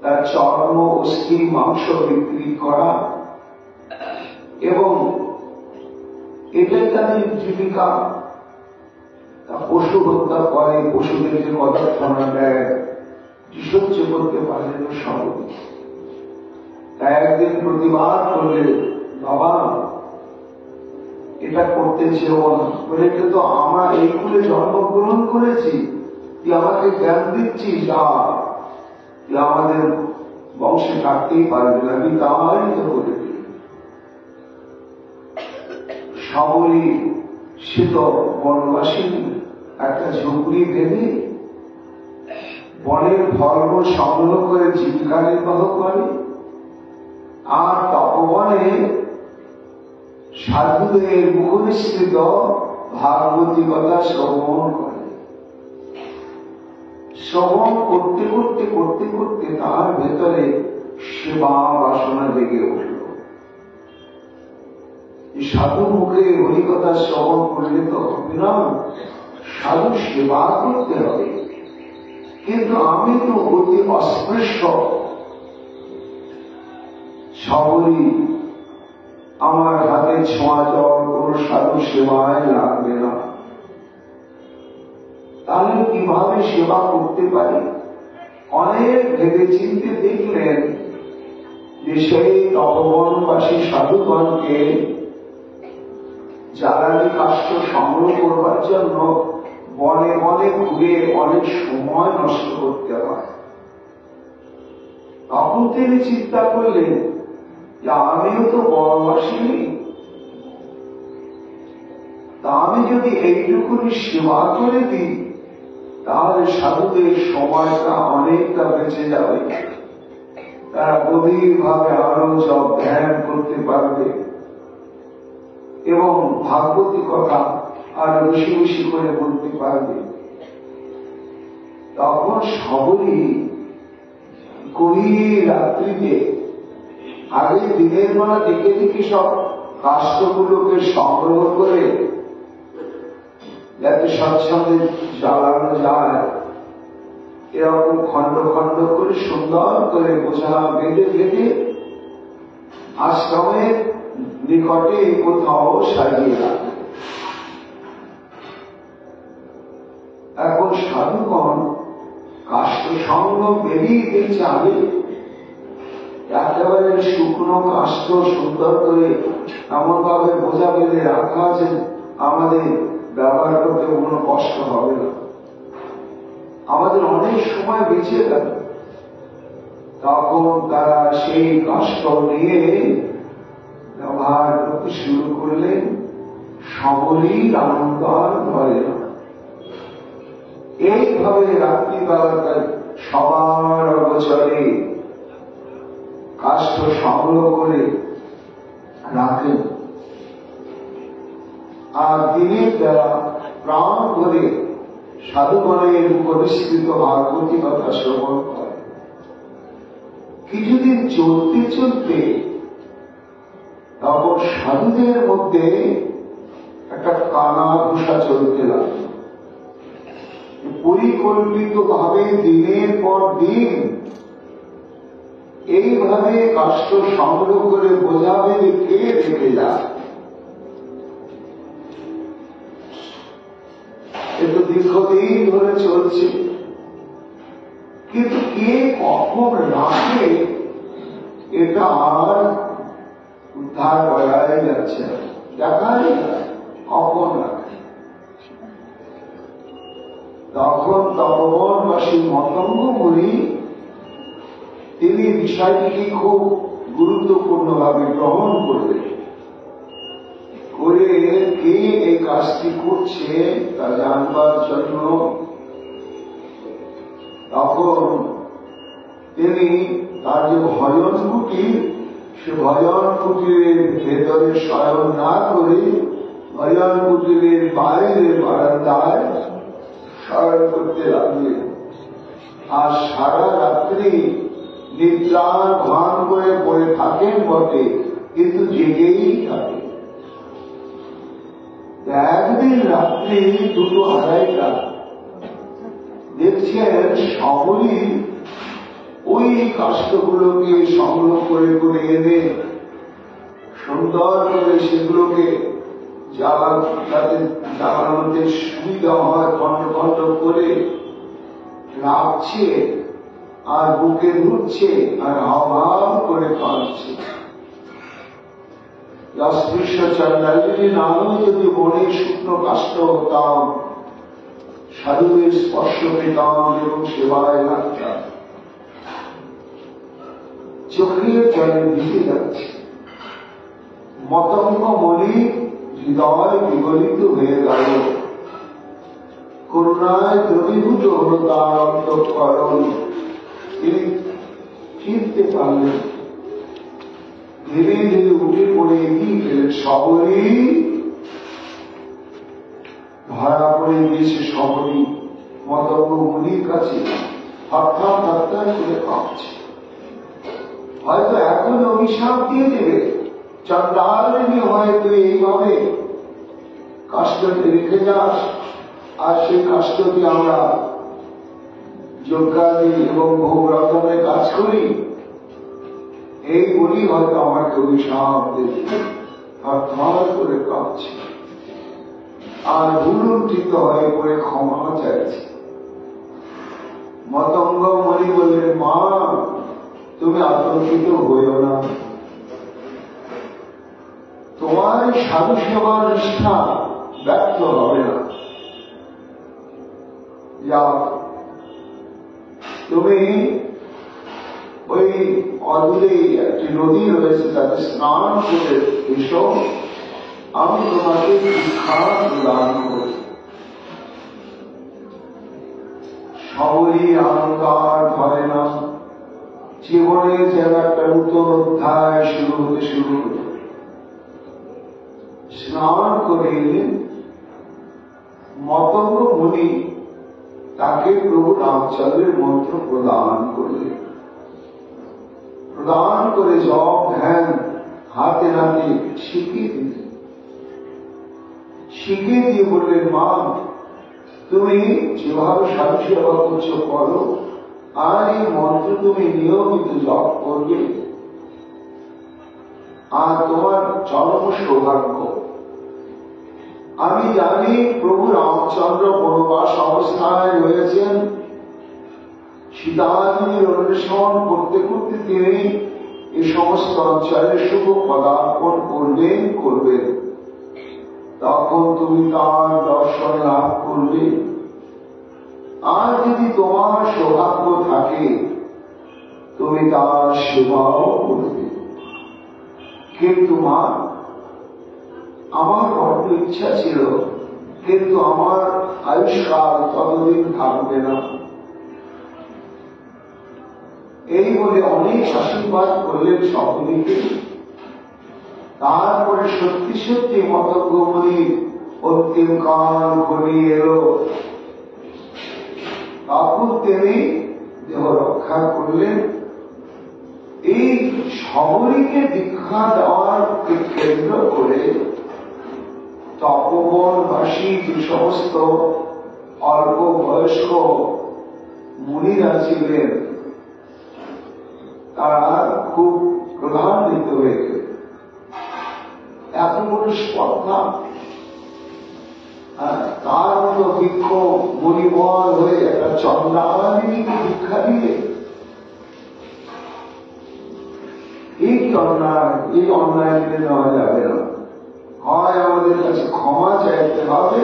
তার চর্ম অস্থি মাংস বিক্রি করা, এবং এটাই তাদের জীবিকা। পশু হত্যা করে, পশুদের যে কদর্থনা দেয়, সহ্য করতে পারলেন সবই। তাই একদিন প্রতিবাদ করলে, বাবা এটা করতে চেয়েও না, বলে এটা তো আমরা এই কুলে জন্মগ্রহণ করেছি, তুই আমাকে জ্ঞান দিচ্ছিস, তুই আমাদের বংশে কাটতেই পারবে না, আমি তাই তো করে দিই। সবরী সে তো বনবাসিনী, একটা ঝুপড়ি ভেবে বনের ফলমূল সংগ্রহ করে জীবিকা নির্বাহ করে, আর তপবনে সাধুদের মুখনিসৃত ভাগবতী কথা শ্রবণ করে। শ্রবণ করতে করতে করতে করতে তার ভেতরে সেবা বাসনা জেগে উঠল। সাধু মুখে হরিকথা শ্রবণ করলে তো হবে না, সাধু সেবা করতে হবে। কিন্তু আমি তো অতি অস্পৃশ্য, সবরী আমার হাতে ছোঁয়া জল কোন সাধু সেবায় লাগবে না, তাহলে কিভাবে সেবা করতে পারি? অনেক ভেবে চিন্তে দেখলেন যে সেই তপবনবাসী সাধুগণকে জ্বালানি কাষ্ঠ সংগ্রহ করবার জন্য বনে বনে ঘুরে অনেক সময় নষ্ট করতে হয়। তখন তিনি চিন্তা করলেন যে আমিও তো বনবাসিনী, তা আমি যদি এইটুকুনি সেবা করে দিই তাহলে সাধুদের সময়টা অনেকটা বেঁচে যাবে, তারা গভীর ভাবে আরো জপ ধ্যান করতে পারবে এবং ভাগবতী কথা আরো বেশি বেশি করে বলতে পারবে। তখন সবরী গভীর রাত্রিতে, আগে দিনের বেলা দেখে দেখে সব কাষ্ঠগুলোকে সংগ্রহ করে যাতে সৎসঙ্গে জ্বালানো যায়, এরকম খন্ড খন্ড করে সুন্দর করে বোঝা বেঁধে বেঁধে আশ্রমের নিকটে কোথাও সাজিয়ে রাখে। এখন সাধুগণ কাষ্ঠ সংগ্রহ বেরিয়ে দিয়েছে, আগে একেবারে শুকনো কাষ্ঠ সুন্দর করে এমন ভাবে বোঝা বেঁধে রাখা আছে আমাদের ব্যবহার করতে কোনো কষ্ট হবে না, আমাদের অনেক সময় বেঁচে গেল। তখন তারা সেই কাষ্ঠ নিয়ে ব্যবহার করতে শুরু করলেন, সবরীর আনন্দ আর ধরে না। এইভাবে রাত্রিবেলা সবার অগোচরে কাষ্ঠ সংগ্রহ করে রাখেন, আর দিনের বেলা প্রাণ করে সাধুগণের মুখনিসৃত ভাগবতী কথা শ্রবণ করে। কিছুদিন চলতে চলতে তখন সাধুদের মধ্যে একটা কানাঘুষা চলতে লাগলো। পরিকল্পিত ভাবে দিনের পর দিন এইভাবে কাষ্ঠ সংগ্রহ করে বোঝাবে যে কে রেখে যায়। এটা দীর্ঘদিন ধরে চলছে, কিন্তু কে কখন রাখে এটা আর উদ্ধার করাই যাচ্ছে না, দেখাই যায় কখন রাখে। তখন তপবনবাসী মতঙ্গ মুনি তিনি বিষয়টিকে খুব গুরুত্বপূর্ণ ভাবে গ্রহণ করলেন, করে কে এই কাজটি করছে তা জানবার জন্য তখন তিনি তার যে ভজন কুটির সে ভজন কুটিরের ভেতরে শয়ন না করে ভজন কুটিরের বাইরে বারান্দায় শয়ন করতে লাগলেন। আর সারা রাত্রি নিদ্রার ভান করে পড়ে থাকেন বটে, কিন্তু জেগেই থাকে। একদিন রাত্রি 2:30টা দেখছেন সকলই ওই কাষ্ঠগুলোকে সংগ্রহ করে করে এনে সুন্দর করে সেগুলোকে যাতে জ্বালানোতে সুবিধা হয় খন্ড খন্ড করে রাখছে, আর বুকে ধুচ্ছে আর হাওয়াও করে কাঁদছে। অস্পৃশ্য চন্দ্রালী নামে যদি বনে শুকনো কাষ্ঠ হতাম, সাধুদের স্পর্শ পেতাম এবং সেবায় লাগতাম। চোখের জলে ভিজে যাচ্ছে। মতঙ্গ মনি হৃদয় বিগলিত হয়ে গেল। করুণায় দ্রবীভূত হল তার অন্তঃকরণ। তিনি ফিরতে পারলেন। ধীরে ধীরে উঠে পড়ে এগিয়ে গেলেন। সবরই ধরা পড়ে গিয়েছে। সবরই মতঙ্গ মুনির কাছে হঠাৎ হত্যা করে কাঁপছে। হয়তো এখন অভিশাপ দিয়ে দেবে, চন্দ্রালিনী হয়তো এইভাবে কাষ্ঠকে রেখে যাস, আর সেই কাষ্ঠকে আমরা যজ্ঞাদি এবং ভোগ রচনায় কাজ করি, এই বলি হয়তো আমাকে অভিশাপ দেবে। হঠাৎ করে কাঁপছে আর ভুলুণ্ঠিত হয়ে পড়ে ক্ষমা চাইছে। মতঙ্গ মনি বললেন, মা তুমি আতঙ্কিত হইও না, তোমার সাধু সেবার নিষ্ঠা ব্যর্থ হবে না। যাও তুমি ওই অদূরে একটি নদী রয়েছে, তাতে স্নান করে এসো, আমি তোমাকে শিক্ষা প্রদান করি। সবরই আনন্দ আর ধরে না। জীবনে যেন একটা নতুন অধ্যায় শুরু হতে শুরু হল। স্নান করে এলেন। মতঙ্গ মুনি তাকে প্রভু রামচন্দ্রের মন্ত্র প্রদান করলেন। প্রদান করে জপ ধ্যান হাতে নাতে শিখিয়ে দিলেন। শিখিয়ে দিয়ে বললেন, মা তুমি যেভাবে সাধু সেবা করছো করো, আর এই মন্ত্র তুমি নিয়মিত জপ করবে, আর তোমার চরম সৌভাগ্য। আমি জানি প্রভু রামচন্দ্র বনবাস অবস্থায় রয়েছেন। সীতাজির অন্বেষণ করতে করতে তিনি এই সমস্ত অঞ্চলে শুভ পদার্পণ করবেন। তখন তুমি তার দর্শন লাভ করবে। আর যদি তোমার সৌভাগ্য থাকে তুমি তার সেবাও করবে। কিন্তু মা, আমার বড্ড ইচ্ছা ছিল, কিন্তু আমার আয়ুষ্কাল ততদিন থাকবে না। এই বলে অনেক আশীর্বাদ করলেন সকলকে। তারপরে সত্যি সত্যি মতঙ্গ মুনির অন্তিম কাল ঘনিয়ে এলো। তখন তিনি দেহ রক্ষা করলেন। এই সবরীকে দীক্ষা দেওয়ার কেন্দ্র করে তপবনবাসী যে সমস্ত অল্প বয়স্ক মুনিরা ছিলেন, তারা খুব প্রভাবিত হয়ে গেলেন। এত বড় স্পর্ধা, তার মতো বৃক্ষ মুনিবর হয়ে একটা চন্দ্রালিনীকে দীক্ষা দিলে, এই কি অন্যায়? এই অন্যায় মেনে নেওয়া যাবে না। হয় আমাদের কাছে ক্ষমা চাইতে হবে,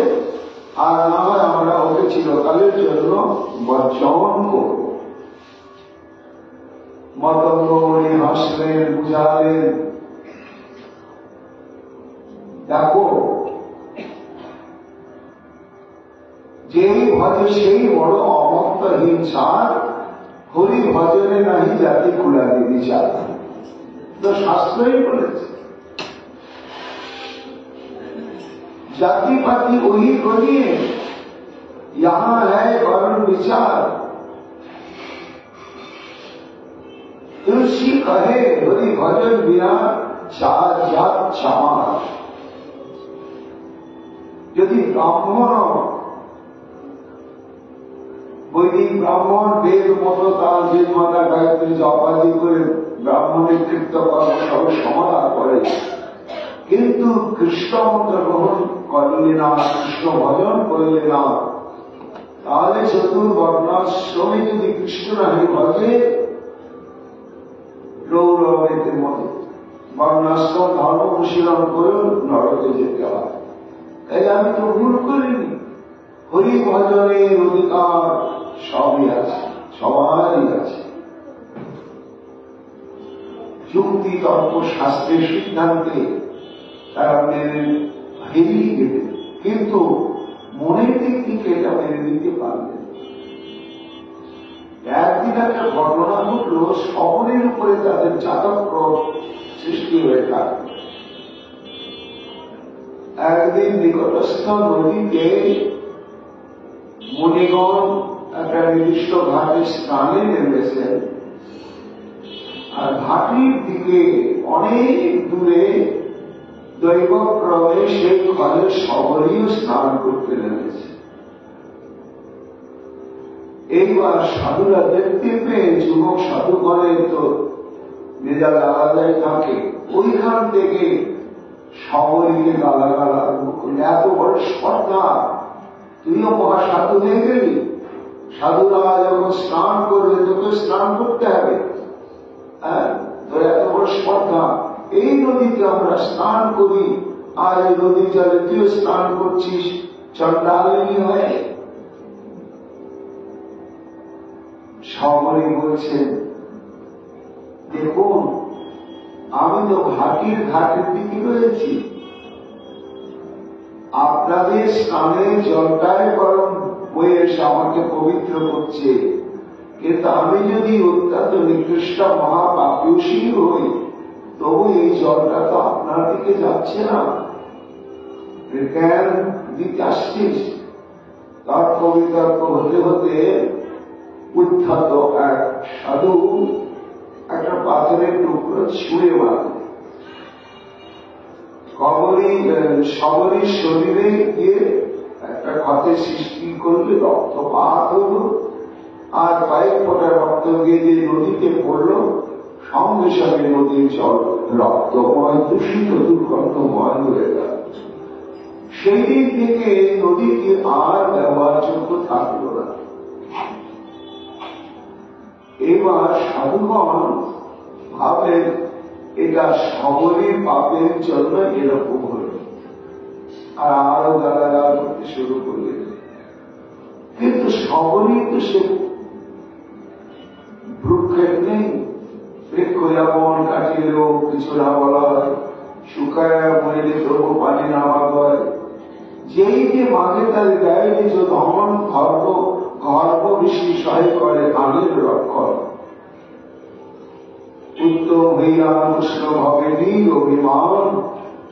আর না হয় আমরা ওকে চিরকালের জন্য বর্জন করব। মতঙ্গ মুনি হাসলেন, বুঝালেন, দেখো যেই ভজে সেই বড় অমত্তহীন সার, হরি ভজনে নাহি জাতি কুলাদি বিচার। তো শাস্ত্রই বলেছে जाति पाति वही करिए, यहाँ है वर्ण विचार। तुलसी कहे हरि भजन बिना चार जात चार। यदि ब्राह्मण वैदिक ब्राह्मण वेद मतो तार वेद माता गायत्री जपादी करे ब्राह्मणेर कृत्य कर्म सब समाधान करे, किंतु कृष्ण मंत्र ग्रहण करले ना, कृष्ण भजन करले ना, ताहले चतुर्वर्णाश्रमे यदि कृष्ण नामे भजे गौरवेर मते वर्णाश्रम धर्म অনুশীলন করে নরকে যেতে হয়। তাই আমি তো ভুল করিনি, হরি ভজনের অধিকার সবই আছে, সবারই আছে। যুক্তি তর্ক শাস্ত্রের সিদ্ধান্তে তারা মেনে হেরিয়ে গেবে, কিন্তু মনের দিক থেকে এটা মেনে নিতে পারবে। একদিন একটা ঘটনা ঘটল, শহরের উপরে তাদের চাতক সৃষ্টি হয়ে থাকে। একদিন নিকটস্থ নদীতে মুনিগণ একটা নির্দিষ্ট ঘাটে স্নানে নেমেছেন, আর ঘাটির দিকে অনেক দূরে দৈবক্রমে সেই ঘরের শহরেও স্নান করতে নেমেছে। এইবার সাধুরা দেখতে পেয়ে, যুবক সাধু ঘরে তো মেজাজ আলাদাই থাকে, ওইখান থেকে শহরীকে গালাগালা আরম্ভ করলে, এত বড় স্পর্ধা, তুইও মহাসাধু হয়ে গেলি, সাধুরা যখন স্নান করবে তোকে স্নান করতে হবে, হ্যাঁ তোর এত বড় স্পর্ধা, এই নদীতে আমরা স্নান করি আর এই নদীর জলে তুই স্নান করছিস, চন্ডালিনী হয়ে। শহরে বলছেন, দেখুন আমি তো ঘাটের দিকে রয়েছি, আপনাদের স্নানের জলটাই বরং বয়ে এসে আমাকে পবিত্র করছে, কিন্তু আমি যদি অত্যন্ত নিকৃষ্ট মহাপাপী হই তবু এই জলটা তো আপনার দিকে যাচ্ছে না, কেন দিকে আসছিস? তর্ক বিতর্ক হতে হতে উদ্ধত এক সাধু একটা পাথরের টুকরো ছুঁড়ে মারল, সবরীর শরীরে গিয়ে একটা ক্ষতের সৃষ্টি করলে রক্তপাত হল, আর কয়েক ফোঁটা রক্ত গিয়ে যে নদীতে পড়ল, সঙ্গে সঙ্গে নদীর জল রক্তময় দূষিত দুর্গন্ধময় হয়ে গেল। সেই দিন থেকে নদীকে আর ব্যবহারযোগ্য থাকল না। এবার সাধুগণ ভাবেন এটা সবরীর পাপের জন্য এরকম হল, আর আরো গালাগাল করতে শুরু করলেন। কিন্তু সবরী তো সে ভ্রুক্ষেপ নেই, বৃক্ষ যেমন কাটিলেও কিছু না বলা হয়, শুকায় মরিলে তবু পানি নামা হয়, যেই যে মাঝে তার দেয় নিজ ধমন গর্ব বিশ্বয় করে আনের রক্ষণ, উত্তম হইয়া কৃষ্ণ ভাবে নীল অভিমান,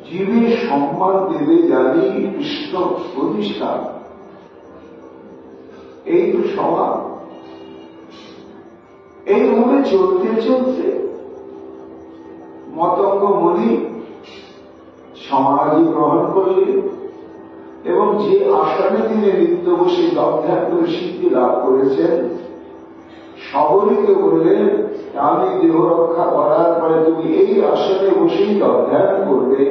জীবের সম্মান দেবে জানি কৃষ্ণ প্রতিষ্ঠান। এই তো স্বভাব। এইভাবে চলতে চলতে মতঙ্গ মুনি সমাধি গ্রহণ করলেন এবং যে আসনে তিনি নিত্য বসে অধ্যয়ন করে সিদ্ধি লাভ করেছেন, সবরীকে বললেন আমি দেহ রক্ষা করার পরে তুমি এই আসনে বসেই অধ্যয়ন করবে,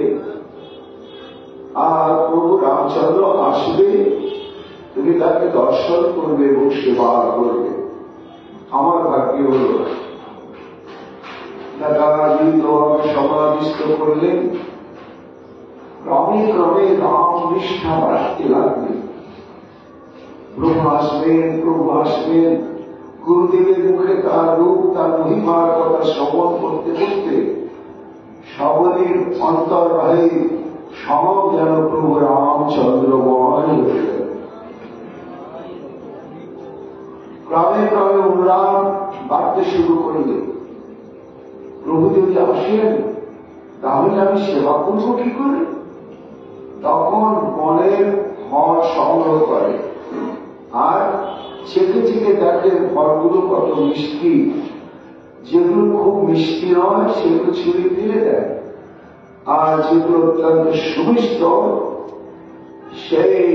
আর প্রভু রামচন্দ্র আসবে, তুমি তাকে দর্শন করবে এবং সেবা করবে। আমার ভাগ্য হল সমাধিস্থ করলেন। ক্রমে ক্রমে রাম নিষ্ঠা বাড়তে লাগলেন। প্রভু আসবেন, গুরুদেবের মুখে তার রূপ তার মহিমার কথা শ্রবণ করতে করতে সবরীর অন্তর্বাহী সব যেন প্রভু রামচন্দ্রময় হয়ে গেল। ক্রমে ক্রমে অনুরাগ বাড়তে শুরু করলেন। প্রভু যদি আসেন তাহলে আমি সেবা করবো কি করে? তখন বনের ফল সংগ্রহ করে আর চেকে চেকে দেখে ফলগুলো কত মিষ্টি, যেগুলো খুব মিষ্টি নয় সেগুলো ছুঁড়ে ফেলে দেয়, আর যেগুলো অত্যন্ত সুমিষ্ট সেই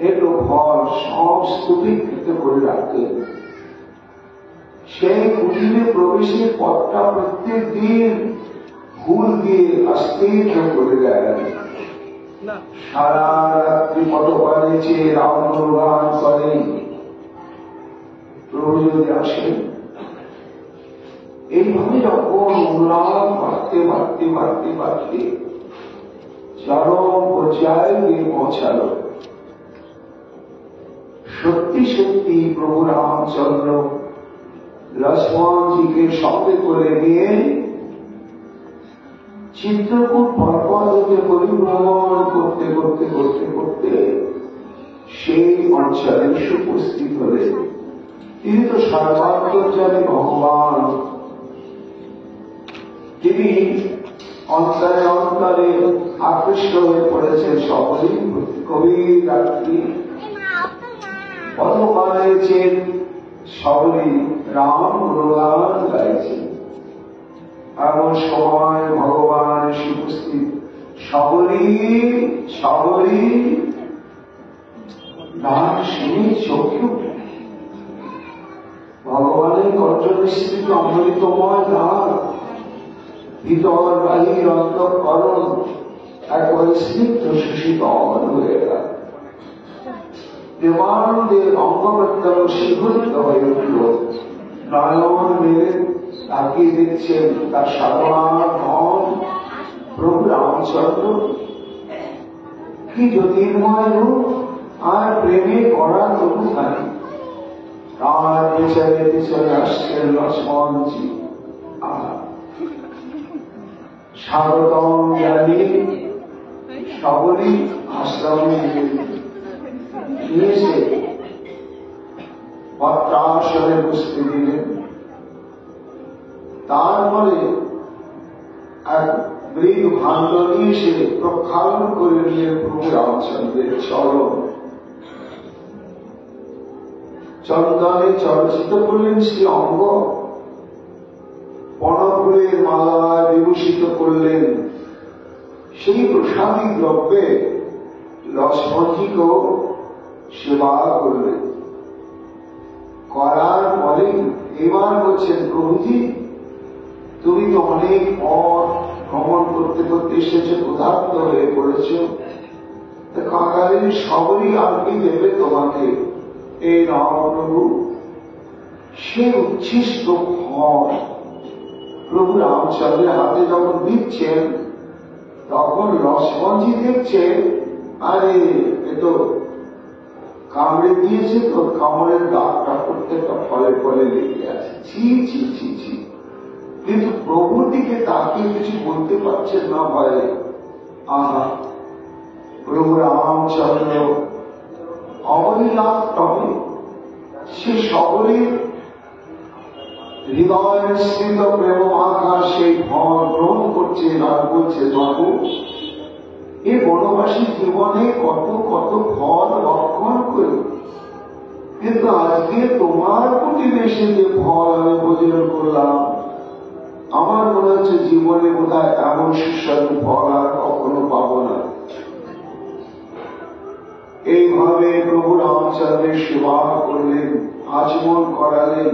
একটু ফল সব স্তূপীকৃত করে রাখতে। সেই কুটিরে প্রবেশের পথটা প্রত্যেক দিন ফুল দিয়ে আস্তিত করে দেয়। সারা রাত্রি পদপানে চেয়ে রাম গুণগান করে। প্রভু যদি আসেন এইভাবে যখন উন্নয়ন বাড়তে বাড়তে বাড়তে বাড়তে চরম পর্যায়ে গিয়ে পৌঁছাল, সত্যি সত্যি প্রভু রামচন্দ্র লক্ষ্মণজিকে সঙ্গে করে নিয়ে চিত্রকূট পর্বতকে পরিভ্রমণ করতে করতে করতে করতে সেই অঞ্চলে উপস্থিত হলেন। তিনি তো সর্বান্তর্যামী ভগবান, তিনি অন্তরে অন্তরে আকৃষ্ট হয়ে পড়েছেন সকলেই। গভীর রাত্রি পদপানে চেন সকলেই রাম গুণগান গাইছেন। এমন সময় ভগবান উপস্থিত, সকলেই গান শুনে চোখে ভগবানের কণ্ঠনিঃসৃত অমৃতময় গান, ভিতর বাহির অন্তঃকরণ একবার স্নিগ্ধ সুশীতল হয়ে গেল। প্রেমানন্দের অঙ্গ প্রত্যঙ্গ শিহরিত হয়ে উঠল। নয়ন মেলে তাকিয়ে দেখছেন তার সাধনার ধন প্রভু রামচন্দ্র। কি জ্যোতির্ময় রূপ আর প্রেমে করা তবুখানি। তার পেছনে পেছনে আসছেন লক্ষ্মণজি। স্বাগতম জানি সকলেই আশ্রমে নিয়েছে পত্রাসনে বসতে দিলেন। তারপরে এক মৃগ ভাণ্ড নিয়ে সে প্রক্ষালন করে নিয়ে প্রভু রামচন্দ্রের চরণ চন্দনে চর্চিত করলেন। সে অঙ্গ পণফুলের মালায় বিভূষিত করলেন। সেই প্রসাদী দ্রব্যে লক্ষ্মণজিকেও সেবা করলেন। করার পরে এবার বলছেন, প্রভুজি তুমি তো অনেক পথ ভ্রমণ করতে করতে এসেছো, ক্ষুধার্ত হয়ে পড়েছ, কাকালীন সবরই আর কি দেবে তোমাকে এই রামপ্রভু? সে উচ্ছিষ্ট ফল প্রভু রামচন্দ্রের হাতে যখন দিচ্ছেন তখন লক্ষ্মণজি দেখছেন, আরে এ তো কামড়ে দিয়েছে, তো কামড়ের দাগটা প্রত্যেকটা ফলে ফলে লেগে আছে। ছি ছি ছি ছি। কিন্তু প্রভুর দিকে তাকিয়ে কিছু বলতে পারছেন না ভয়ে। আহা, প্রভু রামচন্দ্র অবলীলাভ তবে সে সকলের হৃদয় নিশ্চিত প্রেম মাখা সেই ফল গ্রহণ করছে আর বলছে, বাবু এ বনবাসী জীবনে কত কত ফল ভক্ষণ করি, কিন্তু আজকে তোমার কুটিরে এসে যে ফল আমি ভোজন করলাম, আমার মনে হচ্ছে জীবনে বোধহয় এমন সুস্বাদু ফল আর কখনো পাব না। এইভাবে প্রভু রামচন্দ্রের সেবা করলেন, আচমন করালেন।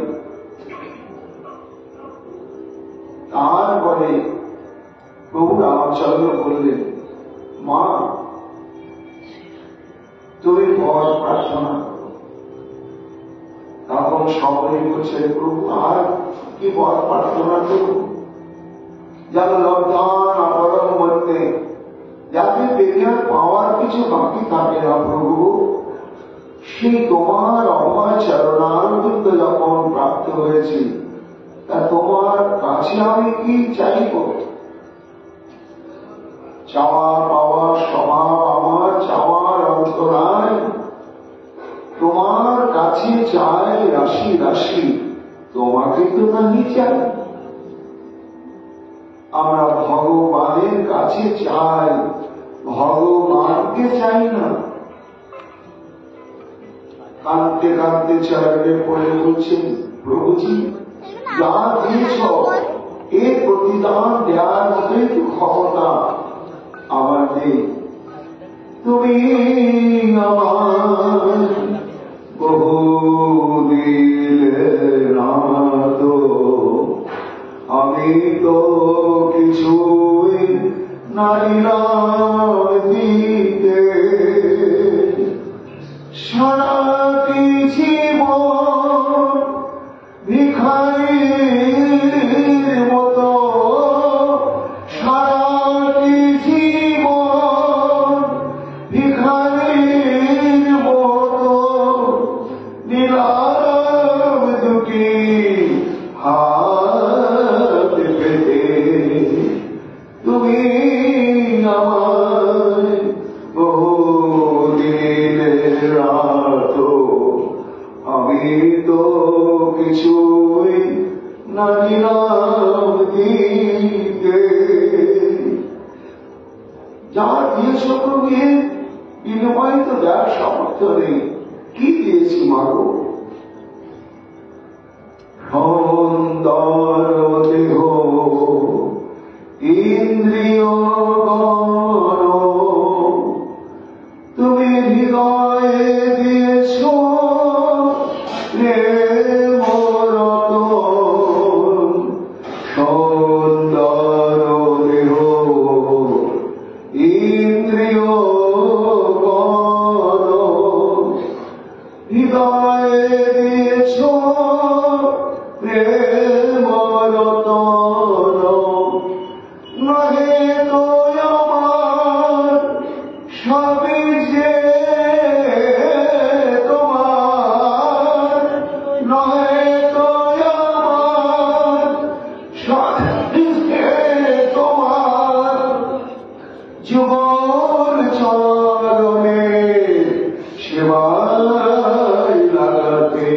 তারপরে প্রভু রামচন্দ্র বললেন, মা তুমি বর প্রার্থনা করো। তখন সকলে বলছে, প্রভু আর কি বর প্রার্থনা করব? যেন লজ্জান আবরণ মধ্যে যাতে পেরিয়ার পাওয়ার কিছু বাকি থাকে না প্রভু। সেই তোমার অভয় চরণারবিন্দ যখন প্রাপ্ত হয়েছে, তা তোমার কাছে আমি কি চাইব? চাওয়া পাওয়ার স্বভাব আমার, চাওয়ার অন্তরায় তোমার কাছে চাই রাশি রাশি, তোমাকে তো নাহি চাই। কাছে চাই, ভগবানকে চাই না। কাঁদতে কাঁদতে চরণে পড়ে বলছেন, প্রভুজি যা দিয়েছ এ প্রতিদান দেওয়ার মতোই তো ক্ষমতা আমার নেই। তুমি আমার বহু দিলের নাথ, আমি তো কিছুই নাইলাম দিতে, সারাটি জীবন ভিখারির মতো, সারাটি জীবন ভিখারির মতো নিলাম দুটি হাত পেতে। তুমি আমার বহু দিনের রাত, আমি তো কিছুই নাইলাম দিতে। যা দিয়েছ প্রভু এর বিনিময় তো দেওয়ার সামর্থ্য নেই, কি দিয়েছি মাগো? সুন্দর দেহ ইন্দ্রিয় গণ, তুমি হৃদয়ে দিয়েছ রে মরত। সুন্দর দেহ ইন্দ্রিয় গণ, হৃদয়ে দিয়েছ রে মরত। নহে তো আমার সবই যে তোমার, নহে তো আমার সবই যে তোমার, যুগল চরণে সেবায় লাগাতে।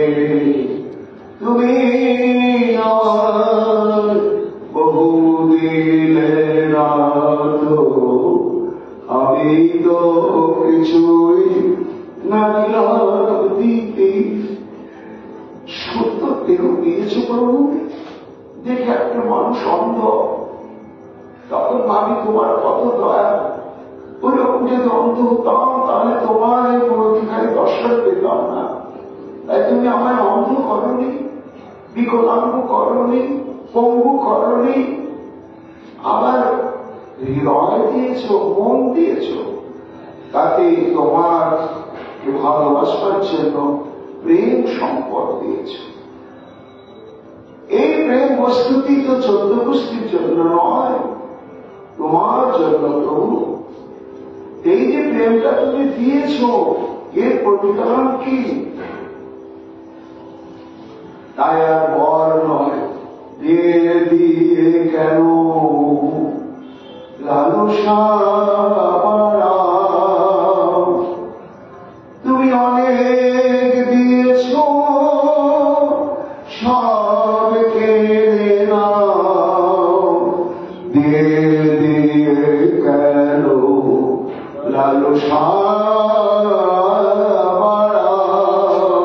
তুমি আমার বহু দিলের নাথ, আমি তো কিছুই নাইলাম দিতে। সত্য দেহ দিয়েছ প্রভু, দেখে একটা মানুষ অন্ধ, তখন ভাবি তোমার কত দয়া। ওইরকম যদি অন্ধ হতাম তাহলে তোমার এই মূর্তিখানি দর্শন পেতাম না। তাই তুমি আমায় অন্ধ করনি, বিকলাঙ্গ করনি, পঙ্গু করনি, আবার হৃদয় দিয়েছ, মন দিয়েছ, তাতে তোমার ভালোবাসার জন্য প্রেম সম্পদ দিয়েছ। এই প্রেম বস্তুটি তো 14 গোষ্ঠীর জন্য নয়, তোমার জন্য প্রভু। এই যে প্রেমটা তুমি দিয়েছ এর প্রতিদান কি? তাই আর বর নয়, দিয়ে দিয়ে কেন লালসা বাড়াও। তুমি অনেক দিয়েছ, সব কেড়ে নাও। দিয়ে দিয়ে কেন লালসা বাড়াও।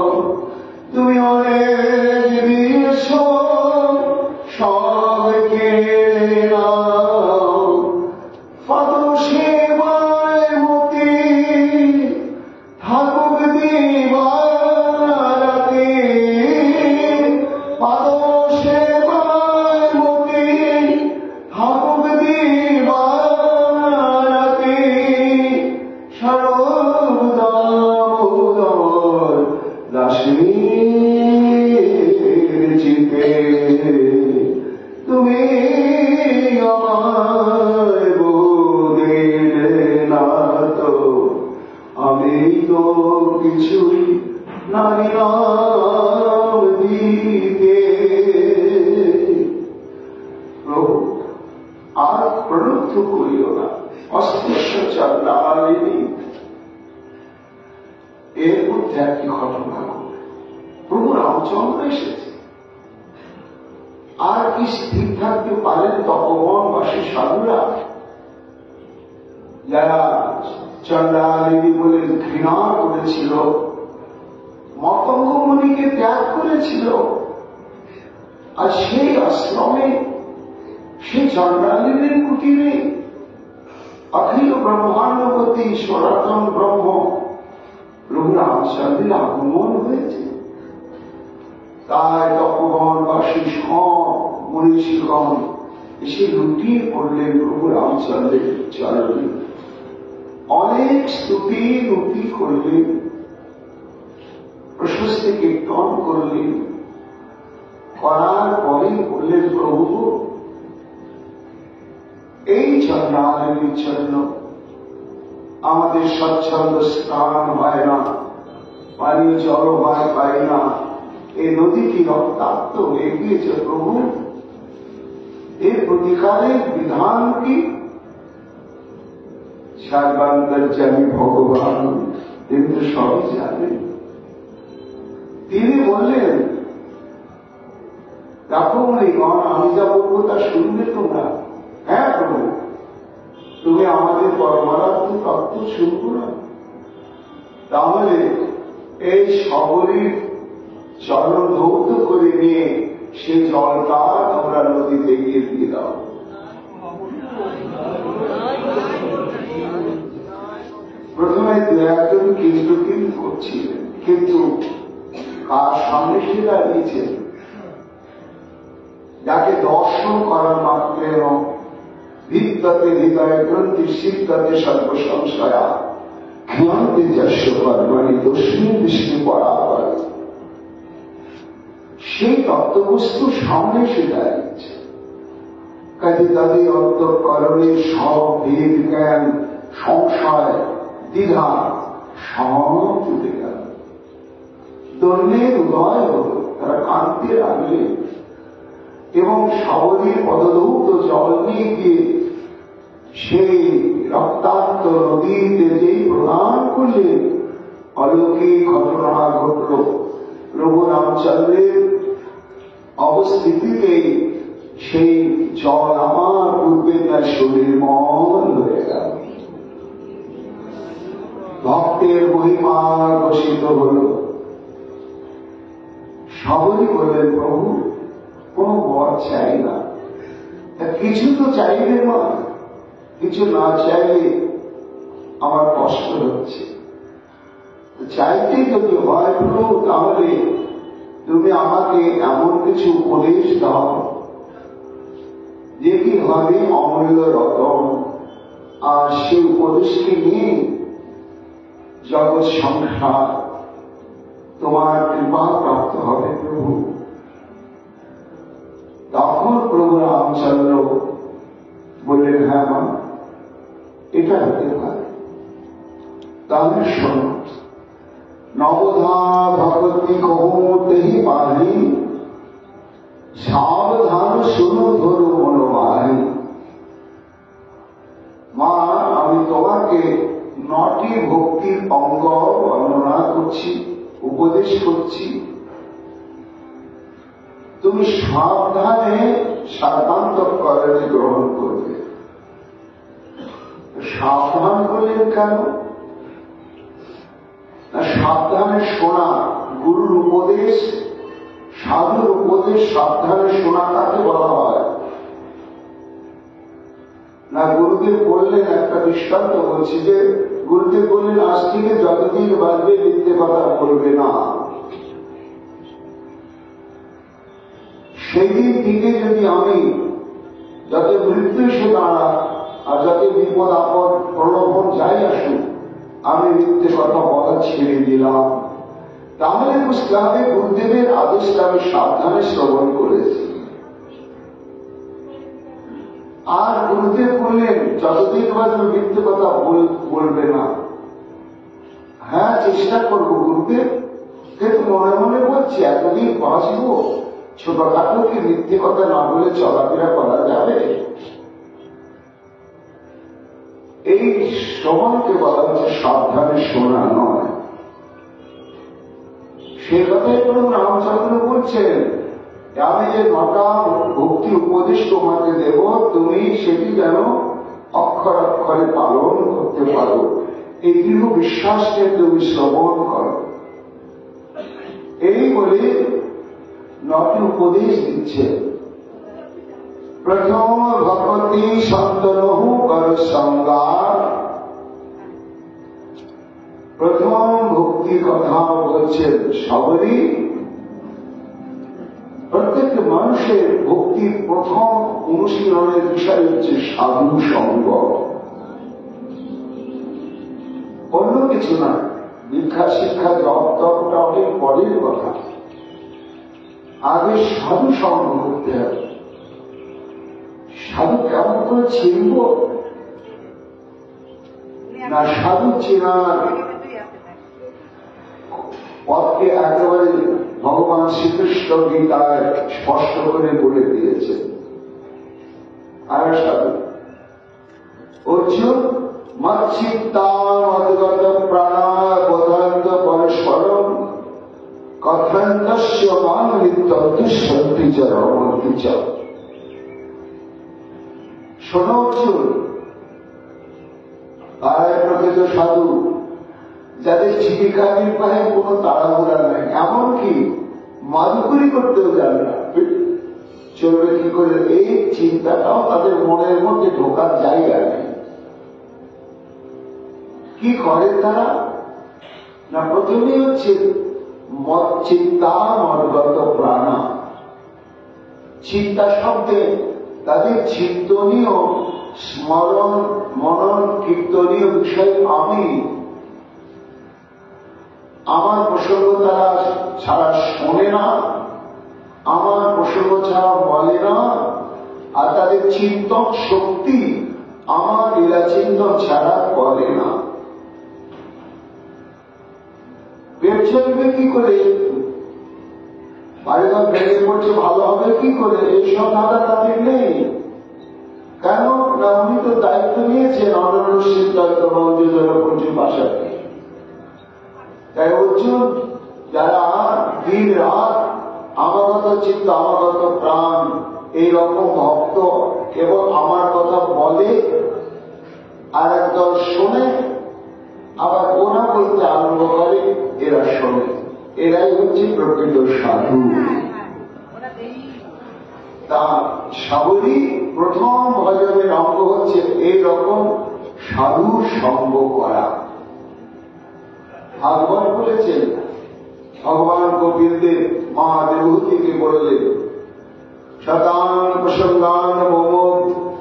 তুমি অনেক দিয়েছ, সব কেড়ে নাও। পাদ সেবায় মতি থাকুক দিবারাতে, পাদ সেবায় মতি থাকুক দিবারাতে। সর্বদামোদর দাসীর চিতে, তুমি আমায় বোধেলে নাথ, আমি তো কিছুই নাইলাম দিতে। প্রভু আর প্রলুব্ধ করিও না, অস্পৃশ্য চন্দ্রালিনী। এর মধ্যে একটি ঘটনা ঘটে, প্রভু রামচন্দ্র এসেছে। আর কি স্থির থাকতে পারেন তপবনবাসী সাধুরা? যারা চন্দ্রাদেবী বলে ঘৃণা করেছিল, মতঙ্গ মুনিকে ত্যাগ করেছিল, আর সেই আশ্রমে, সেই চন্দ্রাদেবীর কুটিরে অখিল ব্রহ্মাণ্ডপতি সনাতন ব্রহ্ম প্রভু রামচন্দ্রের আগমন হয়েছে। তাই তপবনবাসী সব মনীষীগণ এসে লুটিয়ে পড়লেন প্রভু রামচন্দ্রের চরণে, অনেক স্তুতি নুতি করলেন, প্রশস্তি কীর্তন করলেন। করার পরে বললেন, প্রভু এই চন্দ্রাদেবীর জন্য আমাদের স্বচ্ছন্দ স্নান হয় না, পানীয় জল হয় পাই না, এই নদীটি রক্তাক্ত হয়ে গিয়েছে। প্রভু এর প্রতিকারের বিধান কি? সর্বান্তর্যামী ভগবান তিনি তো সবই জানেন। তিনি বললেন, দেখো মণিগণ, আমি যা বলবো তা শুনবে তোমরা। হ্যাঁ প্রভু, তুমি আমাদের পরমারাধ্য তত্ত্ব শুনবো না? তাহলে এই শবরীর চরণ ধৌত করে নিয়ে সে জলটা তোমরা নদীতে গিয়ে দিয়ে দাও। প্রথমে দু একজন কিন্তু করছিলেন, কিন্তু কার সামনে সে দাঁড়িয়েছেন? যাকে দর্শন করার মাত্রে ভিত্ততে হৃদয় গ্রন্থি সিদ্ধতে সর্বসংশয়া ক্ষিয়ন্তে যশ কর্মণি দস্মিন বিষ্ণু পরাপর, সেই তত্ত্ববস্তু সামনে এসে দাঁড়িয়েছে। কাজে তাদের অন্তঃকরণের সব ভেদ জ্ঞান, সংশয়, দ্বিধা সব চলে গেল। দৈন্যের উদয় হল, তারা কাঁদতে লাগলেন এবং শবরীর পদধৌত জল নিয়ে গিয়ে সেই রক্তাক্ত নদীতে যেই প্রদান করলেন, অলৌকিক ঘটনা ঘটল। প্রভু রামচন্দ্রের অবস্থিতিতে সেই জল আমার পূর্বের তার শরীর মল হয়ে গেল। ভক্তের মহিমা ঘোষিত হল। সবই বললেন, প্রভু কোন বর চাই না, কিছু তো চাইবে না, কিছু না চাইলে আমার কষ্ট হচ্ছে। চাইতে যদি হয় প্রভু, তাহলে তুমি আমাকে এমন কিছু উপদেশ দাও যেটি হবে অমূল্য রতন, আর সেই উপদেশকে নিয়ে জগৎ সংসার তোমার কৃপা প্রাপ্ত হবে প্রভু। তখন প্রভু রামচন্দ্র বললেন, হ্যাঁ মা, এটা হতে পারে। তাহলে শোনো, নবধা ভগবতী কৌমতেহি পাহি, সাবধান শুনো ধরো মনোমাহি। মা, আমি তোমাকে 9টি ভক্তির অঙ্গ বর্ণনা করছি, উপদেশ করছি। তুমি সাবধানে সর্বান্তঃকরণে গ্রহণ করবে। সাবধান করলেন কেন? সাবধানে শোনা, গুরুর উপদেশ, সাধুর উপদেশ সাবধানে শোনা কাকে বলা হয়? না, গুরুদেব বললেন, একটা দৃষ্টান্ত বলছি যে গুরুদেব বললেন, আজ থেকে যতদিন বাঁচবে মিথ্যে কথা বলবে না। সেদিন থেকে যদি আমি যাতে মৃত্যু এসে দাঁড়া আর যাতে বিপদ আপদ প্রলোভন যাই আসুক, আমি মিথ্যে কথা বলা ছেড়ে দিলাম। তাহলে বুঝতে হবে গুরুদেবের আদেশটা আমি সাবধানে শ্রবণ করেছি। আর গুরুদেব বললেন, যতদিন বাঁচবে মিথ্যে কথা বলবে না। হ্যাঁ, চেষ্টা করবো গুরুদেব, কিন্তু মনে মনে বলছি এতদিন বাঁচবো, ছোটখাটোকে মিথ্যে কথা না বলে চলাফেরা করা যাবে? এই শ্রবণকে বলা হচ্ছে সাবধানে শোনা নয়। সে কথাই প্রভু রামচন্দ্র বলছেন, আমি যে 9টা ভক্তি উপদেশ তোমাকে দেব, তুমি সেটি যেন অক্ষর অক্ষর অক্ষরে পালন করতে পারো, এই দৃঢ় বিশ্বাসকে তুমি শ্রবণ করো। এই বলে 9টি উপদেশ দিচ্ছে। প্রথম ভগবতী সন্তনহু কর সঙ্গা, প্রথম ভক্তির কথা বলছেন সবরই। প্রত্যেক মানুষের ভক্তির প্রথম অনুশীলনের বিষয় হচ্ছে সাধু সঙ্গ, অন্য কিছু না। দীক্ষা শিক্ষা জপ তপটা অনেক পরের কথা, আগে সাধু সঙ্গ করতে হবে। সাধু কেমন করে চিনব না, সাধু চেনার পথকে একেবারে ভগবান শ্রীকৃষ্ণ গীতায় স্পষ্ট করে বলে দিয়েছে। আর সাধু অর্জুন মচ্ছিত্তা মদগত প্রাণা বোধন্ত পরস্পরম কথন্তস্য মানবিত্তি চরমতি চ। শোনো অর্জুন, তারাই প্রকৃত সাধু, যাদের জীবিকা নির্বাহের কোন তাড়াহুড়া নাই, এমনকি মাদুকরি করতেও জানে না, চলবে কি করে এই চিন্তাটাও তাদের মনের মধ্যে ঢোকার জায়গা নেই। কি করে তারা না, প্রথমেই হচ্ছে চিন্তা মনগত প্রাণা। চিন্তা শব্দে তাদের চিন্তনীয় স্মরণ মনন কীর্তনীয় বিষয় আমি, আমার প্রসঙ্গ তারা ছাড়া শোনে না, আমার প্রসঙ্গ ছাড়া বলে না, আর তাদের চিন্তন শক্তি আমার লীলা চিন্তন ছাড়া করে না। পেট চলবে কি করে, বাড়িঘর ভেঙে পড়ছে ভালো হবে কি করে, এইসব ধাঁধা তাদের নেই। কেন না, উনি তো দায়িত্ব নিয়েছেন অনন্য সিদ্ধান্ত প্রচুর বাসাতে। তাই অর্জুন যারা দিন রাত আমাগত চিত্ত আমাগত প্রাণ এইরকম ভক্ত কেবল আমার কথা বলে আর একদল শোনে, আবার ওরা বলতে আরম্ভ করে, এরা শোনে, এরাই হচ্ছে প্রকৃত সাধু। তা সাবরী প্রথম ভজনের অঙ্গ হচ্ছে এইরকম সাধু সঙ্গ করা। ভাগবত বলেছেন, ভগবান গোবিন্দের মা দেবহূতিকে বললেন, শতান প্রসঙ্গান মম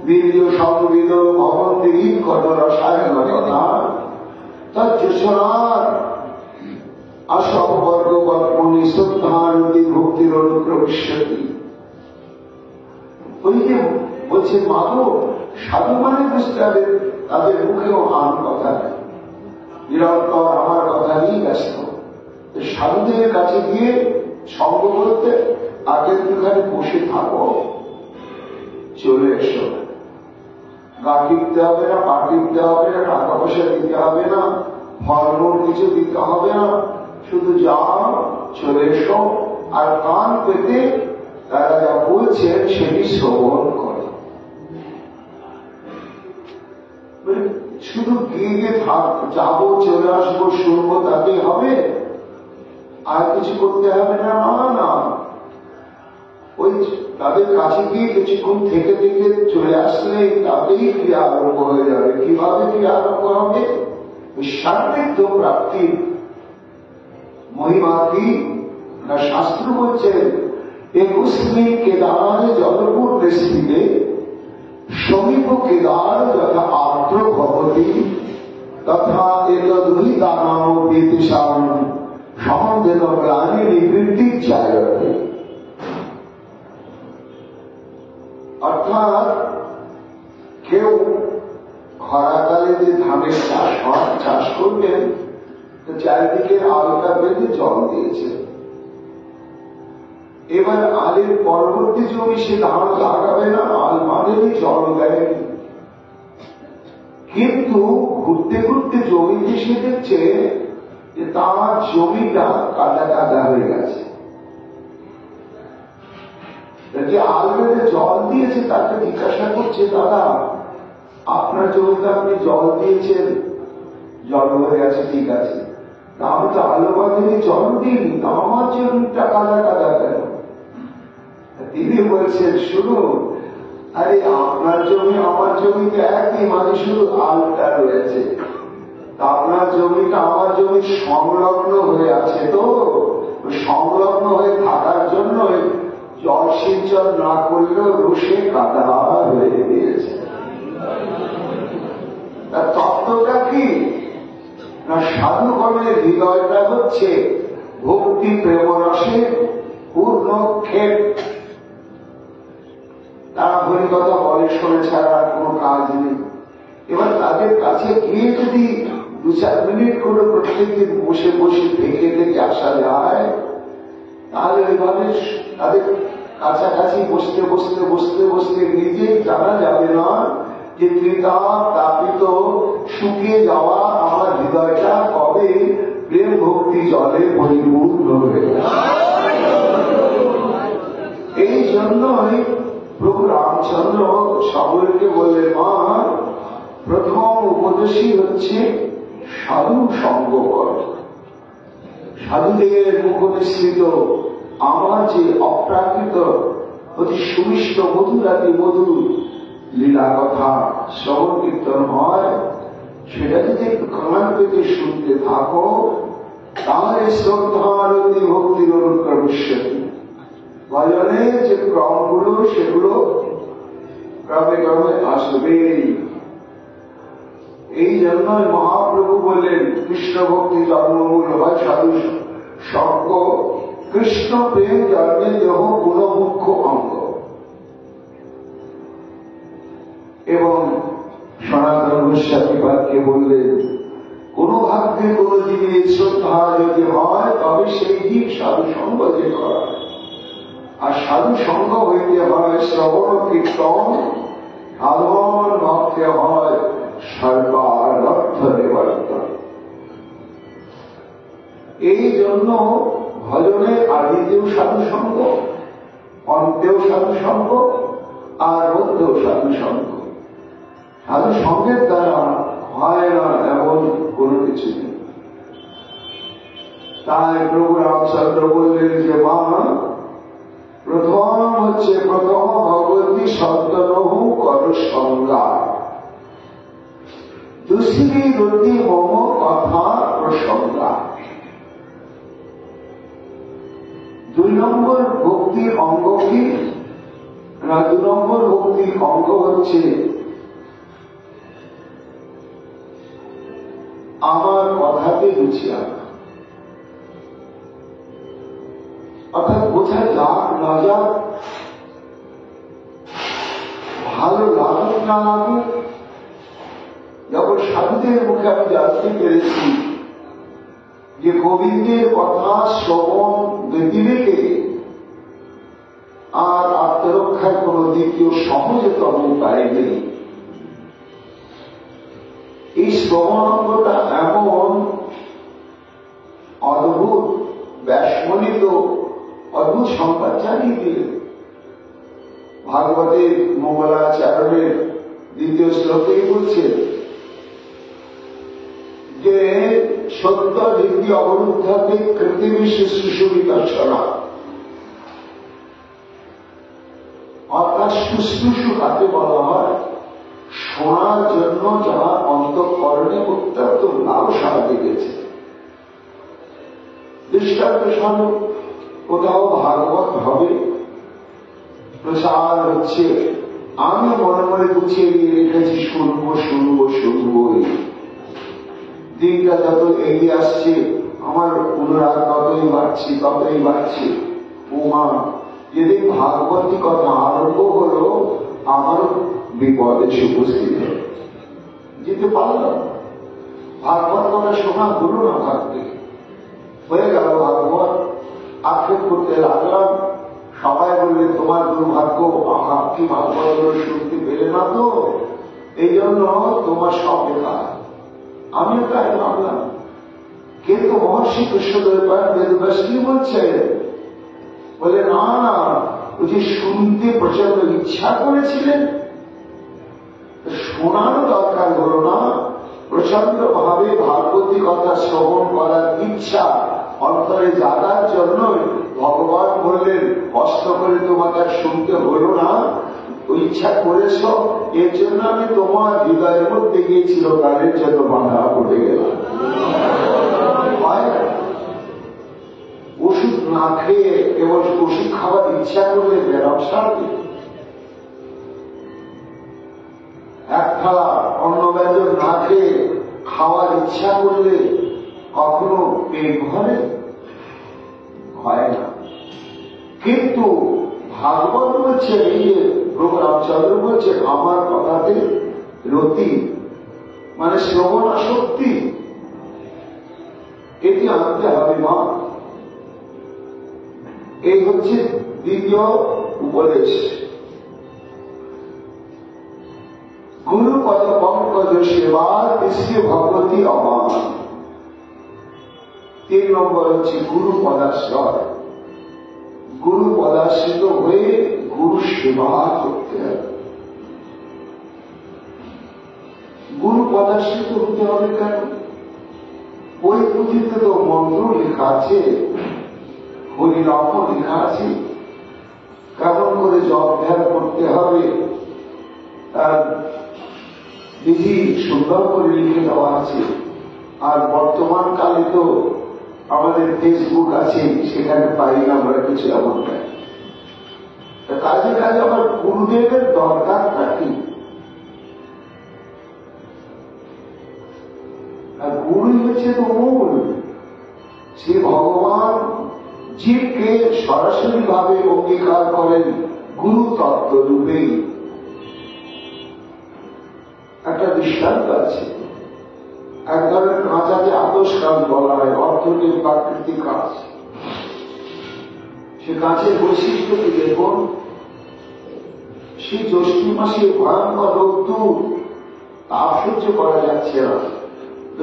বীর্য সংবিদ ভবন্তি কত রসায়ন কথা তৎসনার আসবর্গ বর্মণি শ্রদ্ধানতি ভক্তির অনুপ্রবিশ্যতি। ওই যে বলছে মাধব সাধু মানে বুঝতে হবে তাদের মুখেও আন কথা নেই, নিরন্তর আমার কথা নিয়ে ব্যস্ত। সাধুদের কাছে গিয়ে সঙ্গ করতে আগে দুখানে বসে থাকো, চলে এসো। গা টিপতে হবে না, পা টিপতে হবে না, টাকা পয়সা দিতে হবে না, ফলমূল কিছু দিতে হবে না, শুধু যাও, চলে এসো। আর কান পেতে তারা যা বলছেন সেটি শ্রবণ করো। শুধু গিয়ে যাবো, চলে আসবো, শুনবো, তাতেই হবে? আর কিছু করতে হবে না? না, ওই তাদের কাছে গিয়ে কিছুক্ষণ থেকে থেকে চলে আসলে তাতেই ক্রিয়া আরম্ভ হয়ে যাবে। কিভাবে ক্রিয়া আরম্ভ হবে? সার্বিক প্রাপ্তির মহিমা কি না, শাস্ত্র বলছেন, একুশমি কেদার জলপূর্ণ স্থিতে সমীপ কেদার যথা আর্দ্র ভবতি তথা এতদুই দানাম বেতিশাম সমবেদ প্রাণী নিবৃত্তি জায়তে। অর্থাৎ কেউ খরাকালে যে ধানের চাষ করবেন, তো চারিদিকে আলটা বেঁধে জল দিয়েছে। এবার আলের পরবর্তী জমি সে ধান লাগাবে না, আল মানেই জল দেয়নি। কিন্তু ঘুরতে ঘুরতে জমিতে সে দেখছে যে তার জমিটা কাদা কাদা হয়ে গেছে। যে আল বেঁধে জল দিয়েছে তাকে জিজ্ঞাসা করছে, দাদা আপনার জমিতে আপনি জল দিয়েছেন, জল হয়ে গেছে, ঠিক আছে, আমি তো আলো বাঁধিনি, জল দিইনি, আমার জমিটা কাদা কাদা কেন? তিনি বলছেন, শুনুন, আরে আপনার জমি আমার জমিতে একই, মানে শুধু আলটা রয়েছে। আপনার জমিটা আমার জমি সংলগ্ন হয়ে আছে, তো সংলগ্ন হয়ে থাকার জন্য জল সিঞ্চন না করলেও রসে কাদা হয়ে গিয়েছে। তার তত্ত্বটা কি না, সাধুগণের হৃদয়টা হচ্ছে ভক্তি প্রেমরসে পূর্ণ ক্ষেপ। তারা হরিকথা বলে শোনে ছাড়া আর কোনো কাজ নেই। এবার তাদের কাছে গিয়ে যদি 2-4 মিনিট করে প্রত্যেকদিন বসে বসে থেকে থেকে আসা যায়, তাহলে ওইভাবে তাদের কাছাকাছি বসতে বসতে বসতে বসতে নিজেই জানা যাবে না যে ত্রিতাপ তাপিত শুকিয়ে যাওয়া আমার হৃদয়টা কবে প্রেম ভক্তি জলে পরিপূর্ণ হয়ে গেছে। এই জন্যই প্রভু রামচন্দ্র সকলকে বললেন, মা, প্রথম উপদেশই হচ্ছে সাধু সঙ্গ কর। সাধুদের মুখনিসৃত আমার যে অপ্রাকৃত অতি সুমিষ্ট মধুরাতি মধুর লীলা কথা শ্রবণ কীর্তন হয়, সেটা যদি একটু কান পেতে শুনতে থাকো, তাহলে শ্রদ্ধারতি ভক্তির অনুক্রমিষ্যতি, ভজনের যে ক্রমগুলো সেগুলো ক্রমে ক্রমে আসবেই। এই জন্যই মহাপ্রভু বললেন, কৃষ্ণ ভক্তি জন্মমূল হয় সাধু সঙ্গ, কৃষ্ণ প্রেম জন্মে দেহ গুণ মুখ্য অঙ্গ। এবং সনাতন গোস্বামীপাদকে বললেন, কোন ভাগ্যে কোন জীবের শ্রদ্ধা যদি হয়, তবে সেই জীব সাধু সঙ্গ যে করা। আর সাধু সঙ্গ হইতে হয় শ্রবণ কীর্তন, সাধন ভক্তে হয় সর্বার্থ নিবর্তন। এই জন্য ভজনে আদিতেও সাধু সঙ্গ, অন্তেও সাধু সঙ্গ, আর মধ্যেও সাধু সঙ্গ। সাধু সঙ্গের দ্বারা হয় না এমন কোন কিছু নেই। তাই প্রভু রামচন্দ্র বললেন যে, মা, প্রথম হচ্ছে প্রথম ভগবতী সন্তনহু কর সংজ্ঞা, দুসরি রতি মম কথা প্রসঙ্গা। 2 নম্বর ভক্তির অঙ্গ কি না, 2 নম্বর ভক্তির অঙ্গ হচ্ছে আমার কথাতে রুচি আনা। অর্থাৎ বোঝা যাক না যাক, ভালো লাগুক না লাগুক, যখন সাধুদের মুখে আমি জানতে পেরেছি যে গোবিন্দের কথা শ্রবণ ব্যতিরেকে আর আত্মরক্ষার কোন দ্বিতীয় সহজতম উপায় নেই। এই শ্রবণাঙ্গটা এমন অদ্ভুত ব্যাসমণিত অদ্ভুত সংবাদ জানিয়ে দিলেন। ভাগবতের মঙ্গলাচরণের 2য় শ্লোকেই বলছে যে সত্য দিব্য অবরুদ্ধাতে কৃত্রিমী শুশ্রূষিতা ছড়া, অর্থাৎ শুশ্রূষু কাকে বলা হয়, শোনার জন্য যারা অন্তঃকরণে অত্যন্ত লালসা লেগেছে। দৃষ্টান্ত স্বরূপ কোথাও ভাগবত হবে, প্রচার হচ্ছে, আমি মনে মনে গুছিয়ে দিয়ে রেখেছি শুনবো শুনবো শুনবই। দিনটা যত এগিয়ে আসছে আমার অনুরাগ ততই বাড়ছে। উমা, যেদিন ভাগবতী কথা আরম্ভ হলো, আমারও বিপদ এসে উপস্থিত যেতে পারলাম। ভাগবত কথা শোনা হলো না, ভাবতে হয়ে গেল ভাগবত, আক্ষেপ করতে লাগলাম। সবাই বললে তোমার দুর্ভাগ্য, কি ভাগবত শুনতে পেলে না তো, এই জন্য তোমার সব বেকার। আমিও তাই ভাবলাম। কিন্তু মহর্ষি কৃষ্ণদেব বেদব্যাস কি বলছে, বলে না না, ও যে শুনতে প্রচন্ড ইচ্ছা করেছিলেন, শোনানো দরকার হলো না, প্রচন্ড ভাবে ভাগবতী কথা শ্রবণ করার ইচ্ছা অন্তরে জাগার জন্য ভগবান বললেন কষ্ট করে তোমাকে শুনতে হলো না, ইচ্ছা করেছ, এর জন্য আমি তোমার হৃদয়ের মধ্যে গিয়েছিল গানের জন্য বাধা পড়ে গেলাম। ওষুধ না খেয়ে কেবল ওষুধ খাবার ইচ্ছা করলে বেরাম সারবে। এক থালা অন্ন ব্যঞ্জন না খেয়ে খাওয়ার ইচ্ছা করলে কখনো পেট ভরে? হয় না। কিন্তু ভাগবত বলছে, এই যে প্রভু রামচন্দ্র বলছে, আমার কথাতে রতি মানে শ্রবণাসক্তি, এটি আনতে হবে মা। এই হচ্ছে দ্বিতীয় উপদেশ। গুরু পদ পঙ্কজ সেবা দৃশ্য ভগবতী অমান। 3 নম্বর হচ্ছে গুরু পদাশ্রয়। গুরু পদাশ্রিত হয়ে গুরু সেবা করতে হবে। গুরু পদাশ্রিত হতে হবে কেন? ওই পুঁথিতে তো মন্ত্র লেখা আছে, হরিনাম লেখা আছে, কেমন করে জপ ধ্যান করতে হবে তার বিধি সুন্দর করে লিখে দেওয়া আছে। আর বর্তমান কালে তো আমাদের ফেসবুক আছে, সেখানে পাই আমরা কিছু এমন পাই। কাজে কাজে আমার গুরুদেবের দরকারটা কি? আর গুরুই হচ্ছে তো মূল। সে ভগবান জীবকে সরাসরি ভাবে অঙ্গীকার করেন গুরু তত্ত্ব রূপেই। একটা দৃষ্টান্ত আছে, এক ধরনের কাঁচাকে আতস কাজ বলা হয়, অর্থনীতির প্রাকৃতিক কাজ। সে কাঁচের বৈশিষ্ট্য কি দেখুন, সেই জ্যৈষ্ঠ মাসে ভয়ঙ্কর রোদ্দুর, তাপ সহ্য করা যাচ্ছে না।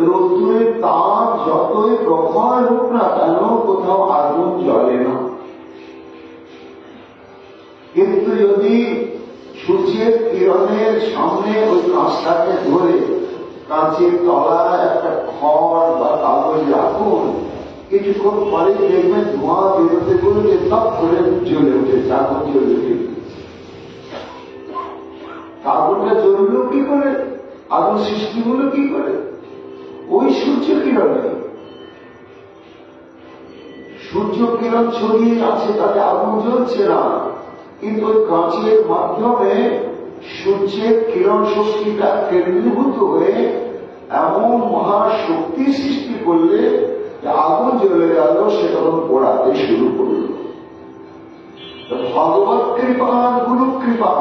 রোদ্দুরের তাপ যতই প্রখর হোক না কেন, কোথাও আগুন জ্বলে না। কিন্তু যদি সূর্যের কিরণের সামনে ওই কাঁচটাকে ধরে কাঁচের তলায় একটা খড় বা কাগজ রাখুন, কিছুক্ষণ পরে দেখবেন ধোঁয়া বেরোতে বেরোতে তপ করে জ্বলে উঠেছে, আগুন জ্বলে উঠে। আগুনটা জ্বলল কি করে? আগুন সৃষ্টি হলো কি করে? ওই সূর্য কিরণে। সূর্য কিরণ ছড়িয়ে আছে, তাতে আগুন জ্বলছে না, কিন্তু ওই কাঁচের মাধ্যমে সূর্যের কিরণ শক্তিটা কেন্দ্রীভূত হয়ে এমন মহাশক্তি সৃষ্টি করলে আগুন জ্বলে গেল, সে তখন পোড়াতে শুরু করল। ভগবত কৃপা গুরু কৃপা,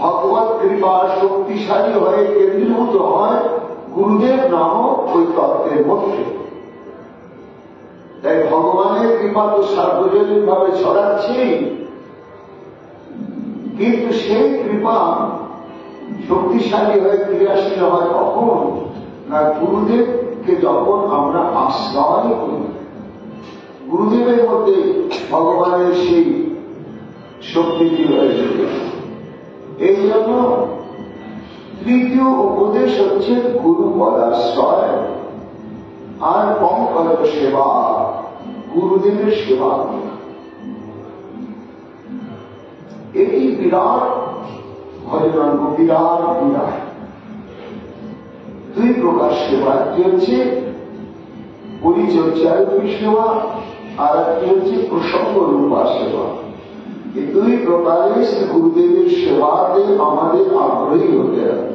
ভগবত কৃপা শক্তিশালী হয়ে কেন্দ্রীভূত হয় গুরুদেব নামক ওই তত্ত্বের মধ্যে। তাই ভগবানের কৃপা তো সার্বজনীন ভাবে ছড়াচ্ছেই, কিন্তু সেই কৃপা শক্তিশালী হয়ে ক্রিয়াশীল হয় কখন না, গুরুদেবকে যখন আমরা আশ্রয় করি। গুরুদেবের মধ্যে ভগবানের সেই শক্তিটি রয়েছে। এই জন্য তৃতীয় উপদেশ হচ্ছে গুরু পদাশ্রয় আর পঙ্কজ সেবা, গুরুদেবের সেবা করা। এটি বিরাট ভজনাঙ্গ, বিরাট বিরাট। 2 প্রকার সেবা, একটি হচ্ছে পরিচর্যারূপী সেবা, আর একটি হচ্ছে প্রসঙ্গ রূপা সেবা। এই 2 প্রকারে গুরুদেবের সেবাতে আমাদের আগ্রহী হতে হবে।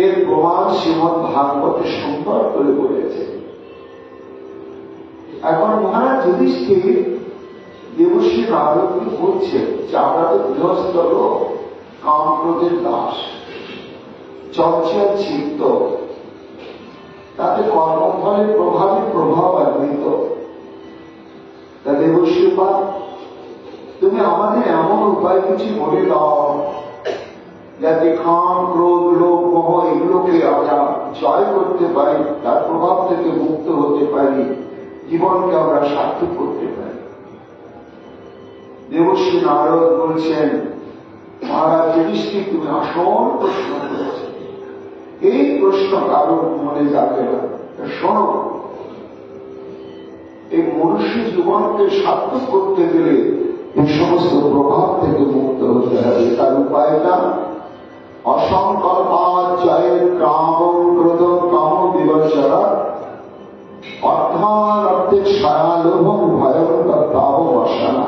এর প্রমাণ শ্রীমদ ভাগবতে সুন্দর করে বলেছে। এখন মহারাজ যুধিষ্ঠির দেবশ্রী নারদকে বলছে যে আমরা তো গৃহস্থ লোক, কামক্রোধের দাস, চঞ্চল চিত্ত, তাতে কর্মফলের প্রভাবে প্রভাবান্বিত। তা দেবশ্রীপাদ, তুমি আমাদের এমন উপায় কিছু বলে দাও যাতে কাম ক্রোধ লোভ মোহ এগুলোকে আমরা জয় করতে পারি, তার প্রভাব থেকে মুক্ত হতে পারি, জীবনকে আমরা সার্থক করতে পারি। দেবশ্রী নারদ বলছেন, মহারাজ যুধিষ্ঠির তুমি আসল প্রশ্ন করেছে, এই প্রশ্ন কারোর মনে যাবে না। শোনো, এই মনুষ্য জীবনকে সার্থক করতে গেলে এই সমস্ত প্রভাব থেকে মুক্ত হতে হবে। তার উপায়টা অসংকল্পাচয়ের কাম ক্রোধ কাম বিবর্জনা অর্থার্থের সায়ালোভম ভয়ঙ্কর তাব বসানা।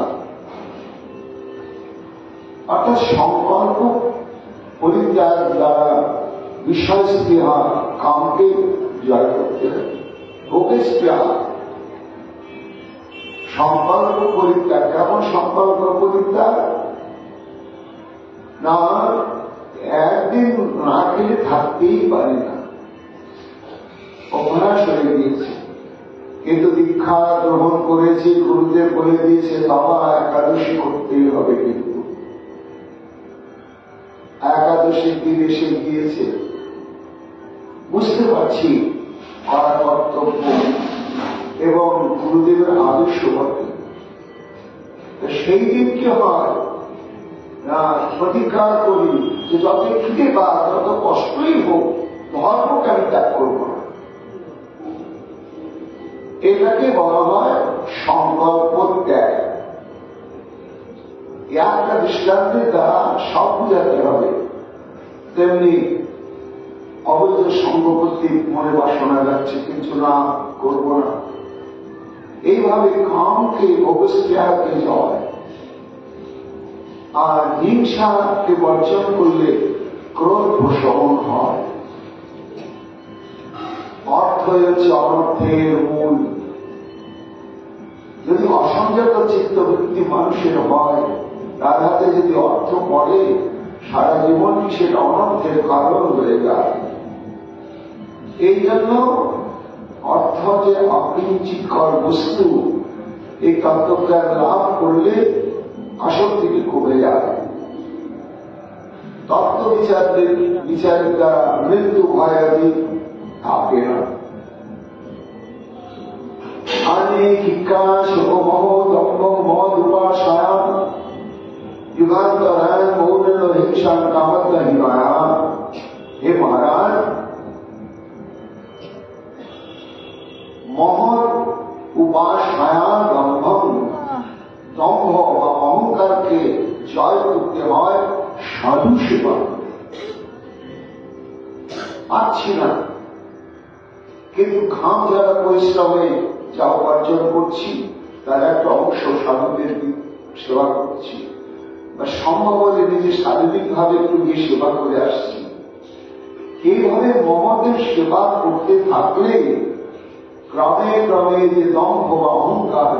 অর্থাৎ সংকল্প পরিত্যাগ দ্বারা বিষয় স্পৃহা কামকে জয় করতে হবে। ভোগে স্পৃহা সংকল্প পরিত্যাগ। কেমন সংকল্প পরিত্যাগ? না, একদিন না খেলে থাকতেই পারি না, অভ্যাস হয়ে গিয়েছে। কিন্তু দীক্ষা গ্রহণ করেছি, গুরুদেব বলে দিয়েছে বাবা একাদশী করতেই হবে। কিন্তু একাদশীর দিন এসে গিয়েছে, বুঝতে পারছি করা কর্তব্য এবং গুরুদেবের আদর্শ বটে। সেই দিন কি হয় না, প্রতিজ্ঞা করি যে যত খিদে বা যত কষ্টই হোক ধর্মকে আমি ত্যাগ করব না। এটাকে বলা হয় সংকল্প ত্যাগ। একটা দৃষ্টান্তের দ্বারা সব বুঝাতে হবে। তেমনি অবৈধ সঙ্গ করতে মনে বাসনা যাচ্ছে, কিছু না করব না, এইভাবে কামকে অবস্থাকে জয় আর হিংসাকে বর্জন করলে ক্রোধ প্রশমন হয়। অর্থ হচ্ছে অনর্থের মূল। যদি অসংযত চিত্তবৃত্তি মানুষের হয়, তার হাতে যদি অর্থ পড়ে, সারা জীবনই সেটা অনর্থের কারণ হয়ে যায়। এই জন্য অর্থ যে অকিঞ্চিৎকর বস্তু, এই তত্ত্বজ্ঞান লাভ করলে আসক্তিটি কমে যায়। তত্ত্ব বিচারের দ্বারা মৃত্যু ভয়াদি থাকে না। আনে শিক্ষা শোকমহ দম্ভ মদ উপাসায়াম যুগান্তরায়ণ মৌল হিংসা কামত্তা হিমায়া। হে মহারাজ, মহৎ উপাসনা দম্ভ দম্ভ বা অহংকারকে জয় করতে হয় সাধু সেবা। পাচ্ছি না, কিন্তু ঘাম যারা পরিশ্রমে যা উপার্জন করছি তার একটা অংশ সাধুদের সেবা করছি, বা সম্ভব হলে নিজে শারীরিক ভাবে একটু গিয়ে সেবা করে আসছি। এইভাবে মহতের সেবা করতে থাকলে ক্রমে ক্রমে যে দম্ভ বা অহংকার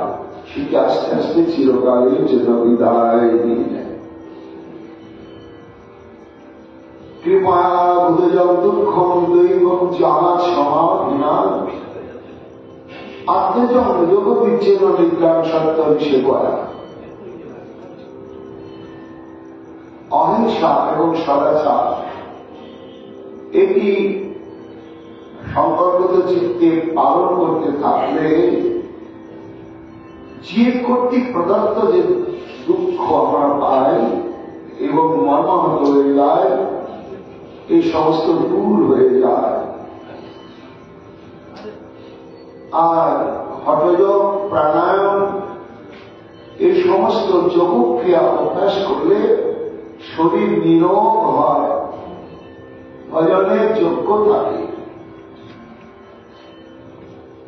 সেটি আস্তে আস্তে চিরকালের জন্য বিদায় দিয়ে নেয়। কৃপয়া বুধজং দুঃখম দৈবম জানা সমাধিনা আত্মজন যোগ বিচ্ছেদ নিদ্রাণ সত্য হিসেবে করা। অহিংসা এবং সদাচার এটি সংকল্পিত চিত্তে পালন করতে থাকলে জীব কর্তৃক প্রদত্ত যে দুঃখ আমরা পাই এবং মর্মাহত হয়ে যায়, এই সমস্ত দূর হয়ে যায়। আর হঠযোগ, প্রাণায়াম, এই সমস্ত যোগক্রিয়া অভ্যাস করলে শরীর নিরোগ হয়, ভজনের যোগ্য থাকে।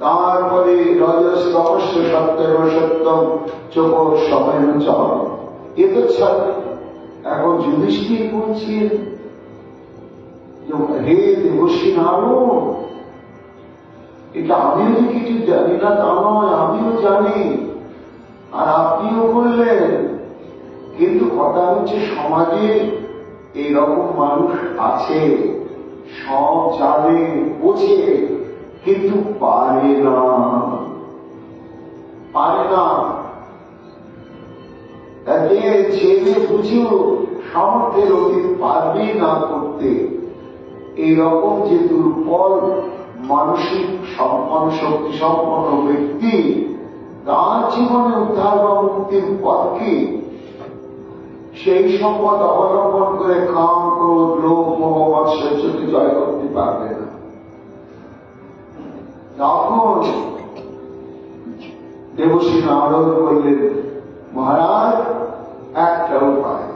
তারপরে রজস তপস্য সত্যের সত্যম চোখ সময় চল। এ তো এখন যুধিষ্ঠির বলছেন, হে দেবশ্রী নারদ, এটা আমিও যে কিছু জানি না তা নয়, আমিও জানি আর আপনিও বললেন। কিন্তু কথা হচ্ছে সমাজে এইরকম মানুষ আছে, সব জানে বোঝে কিন্তু পারে না। ছেলে বুঝেও সামর্থ্যের অতীত পারবে না করতে। এইরকম যে দুর্বল মানসিক সম্পন্ন শক্তি সম্পন্ন ব্যক্তি, তার জীবনে উদ্ধার বা মুক্তির পথ কি? সেই সম্পদ অবলম্বন করে কাম, ক্রোধ, লোভ, মোহ, মাৎসর্যকে জয় করতে পারবে না। তখন দেবশ্রী নারদ বললেন, মহারাজ একটা উপায়,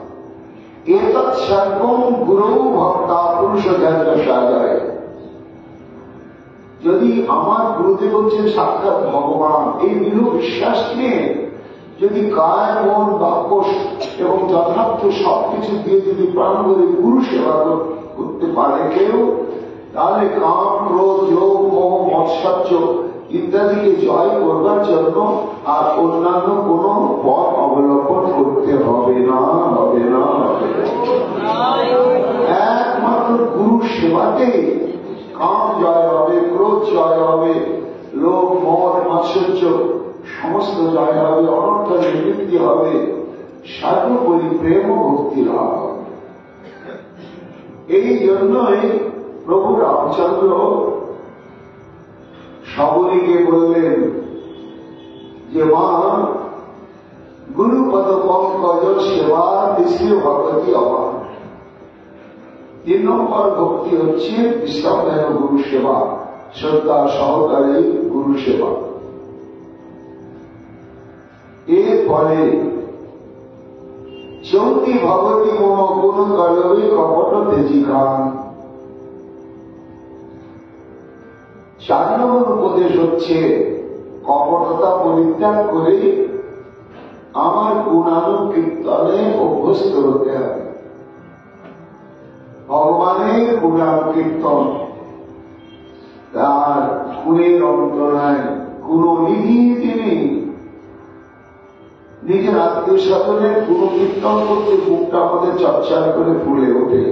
এতৎ সর্বং গুরু ভক্তা পুরুষ সাজায়। যদি আমার গুরুদেব হচ্ছেন সাক্ষাৎ ভগবান, এই দৃঢ় বিশ্বাস নিয়ে যদি কায়, মন, বাক্য এবং যথার্থ সবকিছু দিয়ে যদি প্রাণ করে গুরু সেবা করতে পারে কেউ, তাহলে কাম, ক্রোধ, লোভ, মোহ, মৎসর্য ইত্যাদিকে জয় করবার জন্য আর অন্যান্য কোন পথ অবলম্বন করতে হবে না, হবে না, হবে না। একমাত্র গুরু সেবাতে কাম জয় হবে, ক্রোধ জয় হবে, লোভ, মদ, মাৎসর্য সমস্ত জয় হবে, অনর্থ নিবৃত্তি হবে, সর্বোপরি প্রেম ও ভক্তি লাভ হবে। এই জন্যই প্রভু রামচন্দ্র সবরীকে বললেন যে মা, গুরুপদ পঙ্কজ সেবা তৃতীয় ভগবতী অবান। 3 নম্বর ভক্তি হচ্ছে বিশ্বমের গুরু সেবা, শ্রদ্ধা সহকারে গুরু সেবা। এরপরে চৌতি ভগবতী মম গুণ গলবে কপট তেজিকান। 4 নম্বর উপদেশ হচ্ছে কপটতা পরিত্যাগ করে আমার গুণানুকীর্তনে অভ্যস্ত হতে হবে। ভগবানের গুণানুকীর্তন, তার গুণের অন্ত নাই, গুণনিধি তিনি। নিজের আত্মীয় স্বজনের গুণকীর্তন করতে বুকটা আমাদের চর্চা করে ফুলে ওঠে,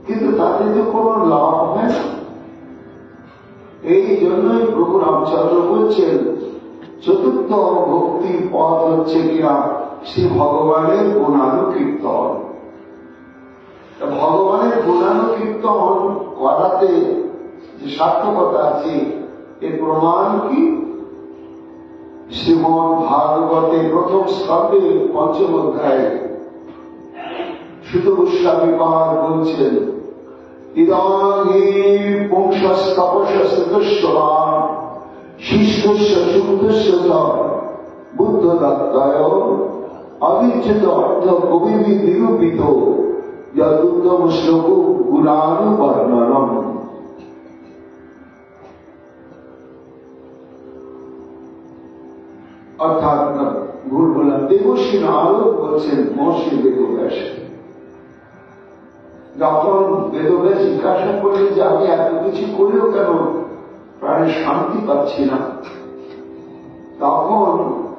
কিন্তু তাতে তো কোনো লাভ হয় না। এই জন্যই প্রভু রামচন্দ্র বলছেন 4র্থ ভক্তির পথ হচ্ছে কিনা শ্রী ভগবানের গুণানুকীর্তন। ভগবানের গুণানুকীর্তন করাতে যে সার্থকতা আছে, এর প্রমাণ কি? শ্রীমদ্ ভাগবতে 1ম স্কন্ধে 5ম অধ্যায়ে সুত গোস্বামী পাদ বলছেন, ইদানী পুংসস্তপস্যস্বরাম শিষ্টস্য শুদ্ধস্য বুদ্ধ দত্তায় অবিচ্ছেদ অর্থ কবিবি নিরূপিত যদুত্তম শ্লোক গুণানুবর্ণনম। অর্থাৎ ভুল বললাম, দেবশ্রী নারদ বলছেন মহর্ষি বেদব্যাস। যখন বেদব্যাস জিজ্ঞাসা করলেন যে আমি এত কিছু করেও কেন প্রাণের শান্তি পাচ্ছি না, তখন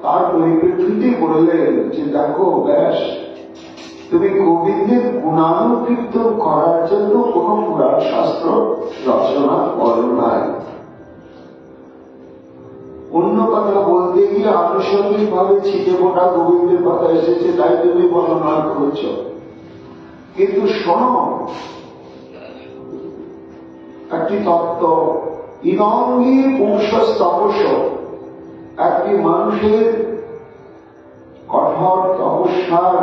তার পরিপ্রেক্ষিতে বললেন যে দেখো ব্যাস, তুমি গোবিন্দের গুণানুকীর্তন করার জন্য কোন পুরাণ শাস্ত্র রচনা করো নাই। অন্য কথা বলতে গিয়ে আনুষঙ্গিক ভাবে ছিটে মোটা গোবিন্দের কথা এসেছে, তাই তুমি বর্ণনা করেছ। কিন্তু শোনো একটি তত্ত্ব, ইদঙ্গি পুংসস্তপস্য, একটি মানুষের কঠোর তপস্যার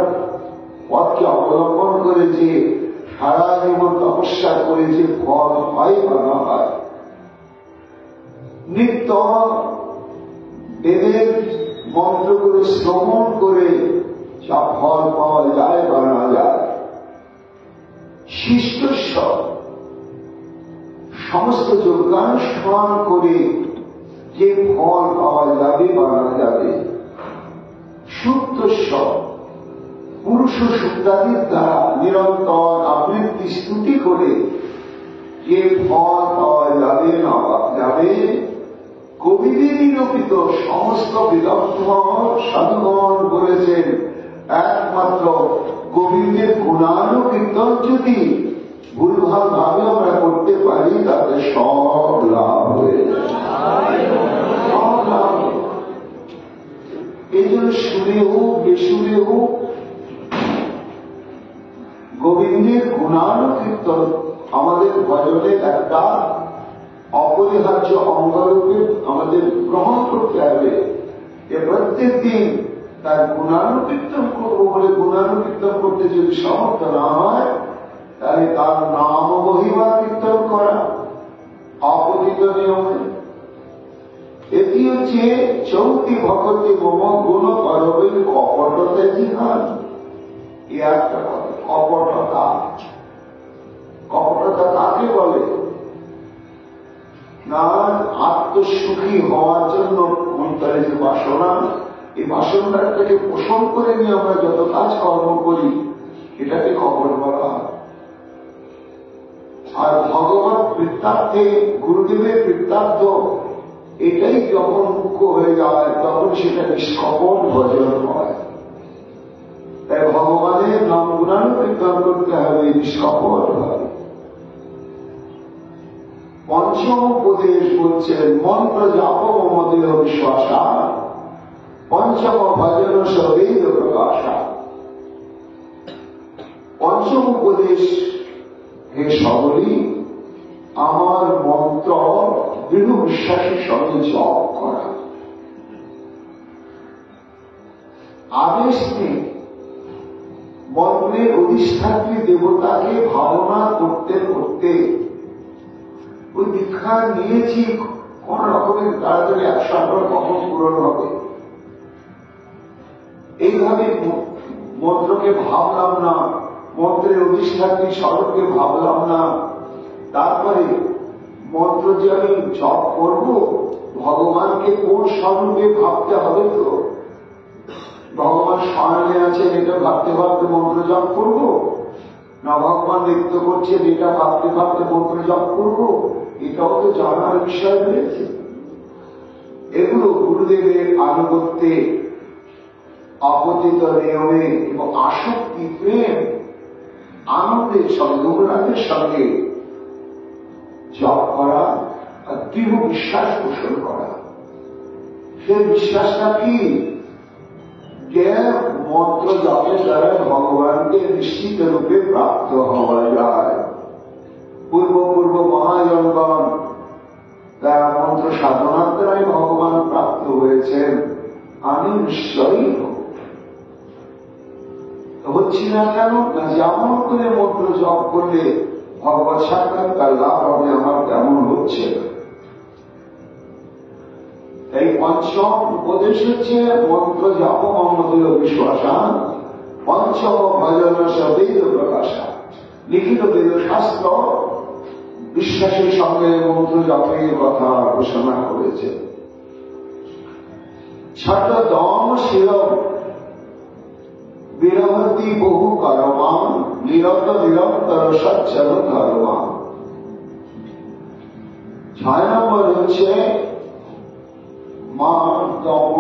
পথকে অবলম্বন করে যে সারা জীবন তপস্যা করে যে ফল হয় বা না হয়, নিত্য বেদের মন্ত্রগুলো শ্রবণ করে যা ফল পাওয়া যায় বা না যায়, শিষ্টস্য সমস্ত যজ্ঞানুষ্ঠান করে যে ফল পাওয়া যাবে বা না যাবে, সুপ্তস্য পুরুষ শুদ্ধাদির দ্বারা নিরন্তর আবৃত্তি স্তুতি করে যে ফল পাওয়া যাবে না যাবে, কবিদের নিরূপিত সমস্ত বিদগ্ধ সাধুগণ বলেছেন একমাত্র গোবিন্দের গুণানুকীর্তন যদি ভুলভাল ভাবে আমরা করতে পারি, তাতে সব লাভ হয়ে যায়। এই জন্য সুরে হোক বেসুরে হোক গোবিন্দের গুণানুকীর্তন আমাদের ভজনের একটা অপরিহার্য অঙ্গরূপে আমাদের গ্রহণ করতে হবে। যে প্রত্যেক দিন তার গুণানুকীর্তন করবো বলে গুণানুকীর্তন করতে যদি সমর্থ না হয়, তাহলে তার নাম মহিমা কীর্তন করা অপতিত নিয়মে। এটি হচ্ছে চৌতি ভগতি মম গুণ করবেন কপটতা জিহাদ। এ একটা কথা, কপটতা। কপটতা কাকে বলে? না, আত্মসুখী হওয়ার জন্য অন্তরে যে বাসনা, এই বাসনাটাকে পোষণ করে নিয়ে আমরা যত কাজ কর্ম করি, এটাকে কপট বলা হয়। আর ভগবত বৃত্তার্থে, গুরুদেবের বৃত্তার্থ এটাই যখন মুখ্য হয়ে যায়, তখন সেটা নিষ্কপট ভজন হয়। তাই ভগবানের নাম গুণানুকীর্তন করতে হবে নিষ্কপট ভাবে। পঞ্চম উপদেশ বলছেন মন্ত্র জাপ মমদেহ বিশ্বাসা, পঞ্চম ভজন সবেদ প্রকাশা। পঞ্চম উপদেশ, হে সকলেই আমার মন্ত্র দৃঢ় বিশ্বাসের সঙ্গে জপ করা। আদেশ নেই, মন্ত্রের অধিষ্ঠাত্রী দেবতাকে ভাবনা করতে করতে ওই দীক্ষা নিয়েছি কোন রকমের তাড়াতাড়ি 100 কখন পূরণ হবে, এইভাবে মন্ত্রকে ভাবলাম না, মন্ত্রের অধিষ্ঠাত্রী স্বরূপকে ভাবলাম না। তারপরে মন্ত্র যে আমি জপ করব, ভগবানকে কোন স্বরূপে ভাবতে হবে। তো ভগবান স্মরণে আছেন এটা ভাবতে ভাবতে মন্ত্র জপ করব, না ভগবান নৃত্য করছেন এটা ভাবতে ভাবতে মন্ত্র জপ করব, এটাও তো জানার বিষয় রয়েছে। এগুলো গুরুদেবের আনুগত্যে, অপতিত নিয়মে এবং আসক্তি, প্রেম, আনন্দের সঙ্গে, অনুরাগের সঙ্গে জপ করা আর দৃঢ় বিশ্বাস পোষণ করা। সে বিশ্বাসটা কি? যে মন্ত্র জপের দ্বারা ভগবানকে নিশ্চিত রূপে প্রাপ্ত হওয়া যায়। পূর্ব মহাজনগণ তারা মন্ত্র সাধনার দ্বারাই ভগবান প্রাপ্ত হয়েছেন, আমি নিশ্চয়ই হচ্ছি না কেন? না যেমন করে মন্ত্র জপ করলে ভগবত সাক্ষাৎকার লাভ হবে, আমার তেমন হচ্ছে না। এই পঞ্চম উপদেশ হচ্ছে মন্ত্র জপ মমদেহ বিশ্বাসা, পঞ্চম ভজন সবেদ প্রকাশা। লিখিত বেদ শাস্ত্র বিশ্বাসের সঙ্গে মন্ত্র জপের কথা ঘোষণা করেছে। ষট দম শিরম বিরহতি বহু কর্মান, নিরত নিরন্তর সচ্ছল ধর্মান। 6 নম্বর হচ্ছে মান দম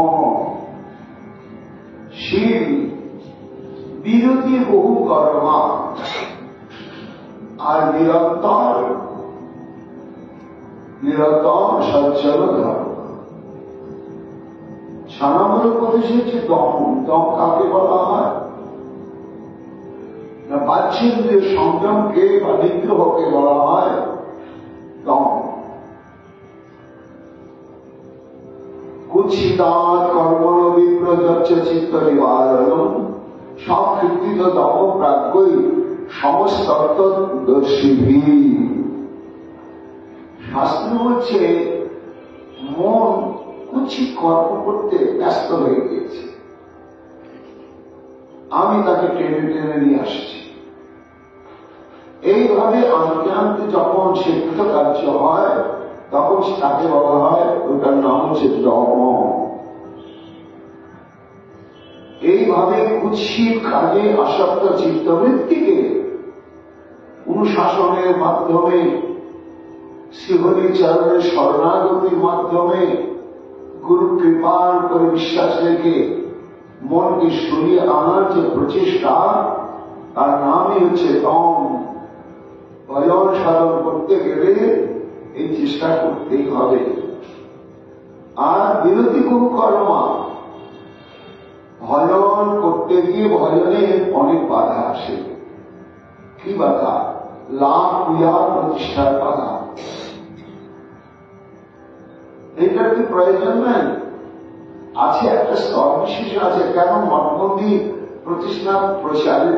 শীল বিরতি বহু কর্মা, আর নিরন্তর সচ্ছল ধর্ম। 6 নম্বর উপদেশ হচ্ছে দম। দম কাকে বলা হয়? না বাহ্যেন্দ্রিয় সংযমকে বা নিগ্রহকে বলা হয় দম। কুৎসিতাৎ কর্মণ বিপ্রযচ্ছ চিত্ত নিবারণম, সংকীর্তিত দম প্রাজ্ঞৈ সমস্তত্বদর্শিভি। শাস্ত্র হচ্ছে মন কুৎসিত কর্ম করতে ব্যস্ত হয়ে গিয়েছে, আমি তাকে টেনে টেনে নিয়ে আসছি। এইভাবে আনতে আনতে যখন সে কৃতকার্য হয়, তখন তাকে বলা হয়, ওটার নাম হচ্ছে দম। এইভাবে কুৎসিত কাজে আসক্ত চিত্তবৃত্তিকে অনুশাসনের মাধ্যমে, শ্রীহরি চরণের শরণাগতির মাধ্যমে, গুরু কৃপার করে বিশ্বাস রেখে মনকে সরিয়ে আনার যে প্রচেষ্টা, তার নামই হচ্ছে দম। ভজন সাধন করতে গেলে এই চেষ্টা করতেই হবে। আর বিরতি বহু কর্মা, ভজন করতে গিয়ে ভজনে অনেক বাধা আসে। কি বাধা? লাভ পূজা প্রতিষ্ঠার বাধা। এটার কি প্রয়োজন নাই? আছে, একটা স্তর বিশেষ আছে। কেন মঠমন্দির প্রতিষ্ঠা প্রচারের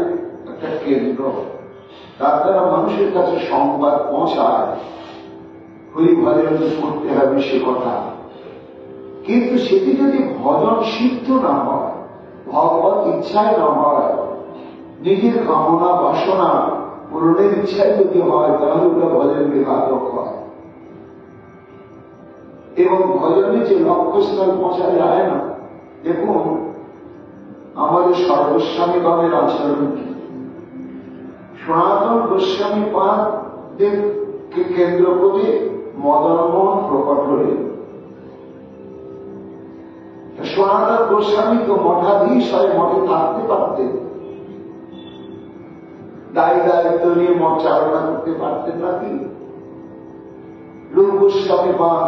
একটা কেন্দ্র, তার দ্বারা মানুষের কাছে সংবাদ পৌঁছায়, হরি ভজন করতে হবে সে কথা। কিন্তু সেটি যদি ভজন সিদ্ধ না হয়, ভগবত ইচ্ছায় না হয়, নিজের কামনা বাসনা পূরণের ইচ্ছায় যদি হয়, তাহলে ওটা ভজন বিঘাতক হয় এবং ভজনে যে লক্ষ্যস্থল পৌঁছা যায় না। দেখুন আমাদের সর্বস্বামীগণের আচরণ কি, সনাতন গোস্বামী পাদকে কেন্দ্র করে মদনমোহন প্রকট হলেন। সনাতন গোস্বামী তো মঠাধীশ হয়ে মঠে থাকতে পারতেন, দায়ী দায়িত্ব নিয়ে মঠ চালনা করতে পারতেন নাকি? রূপ গোস্বামী পাদ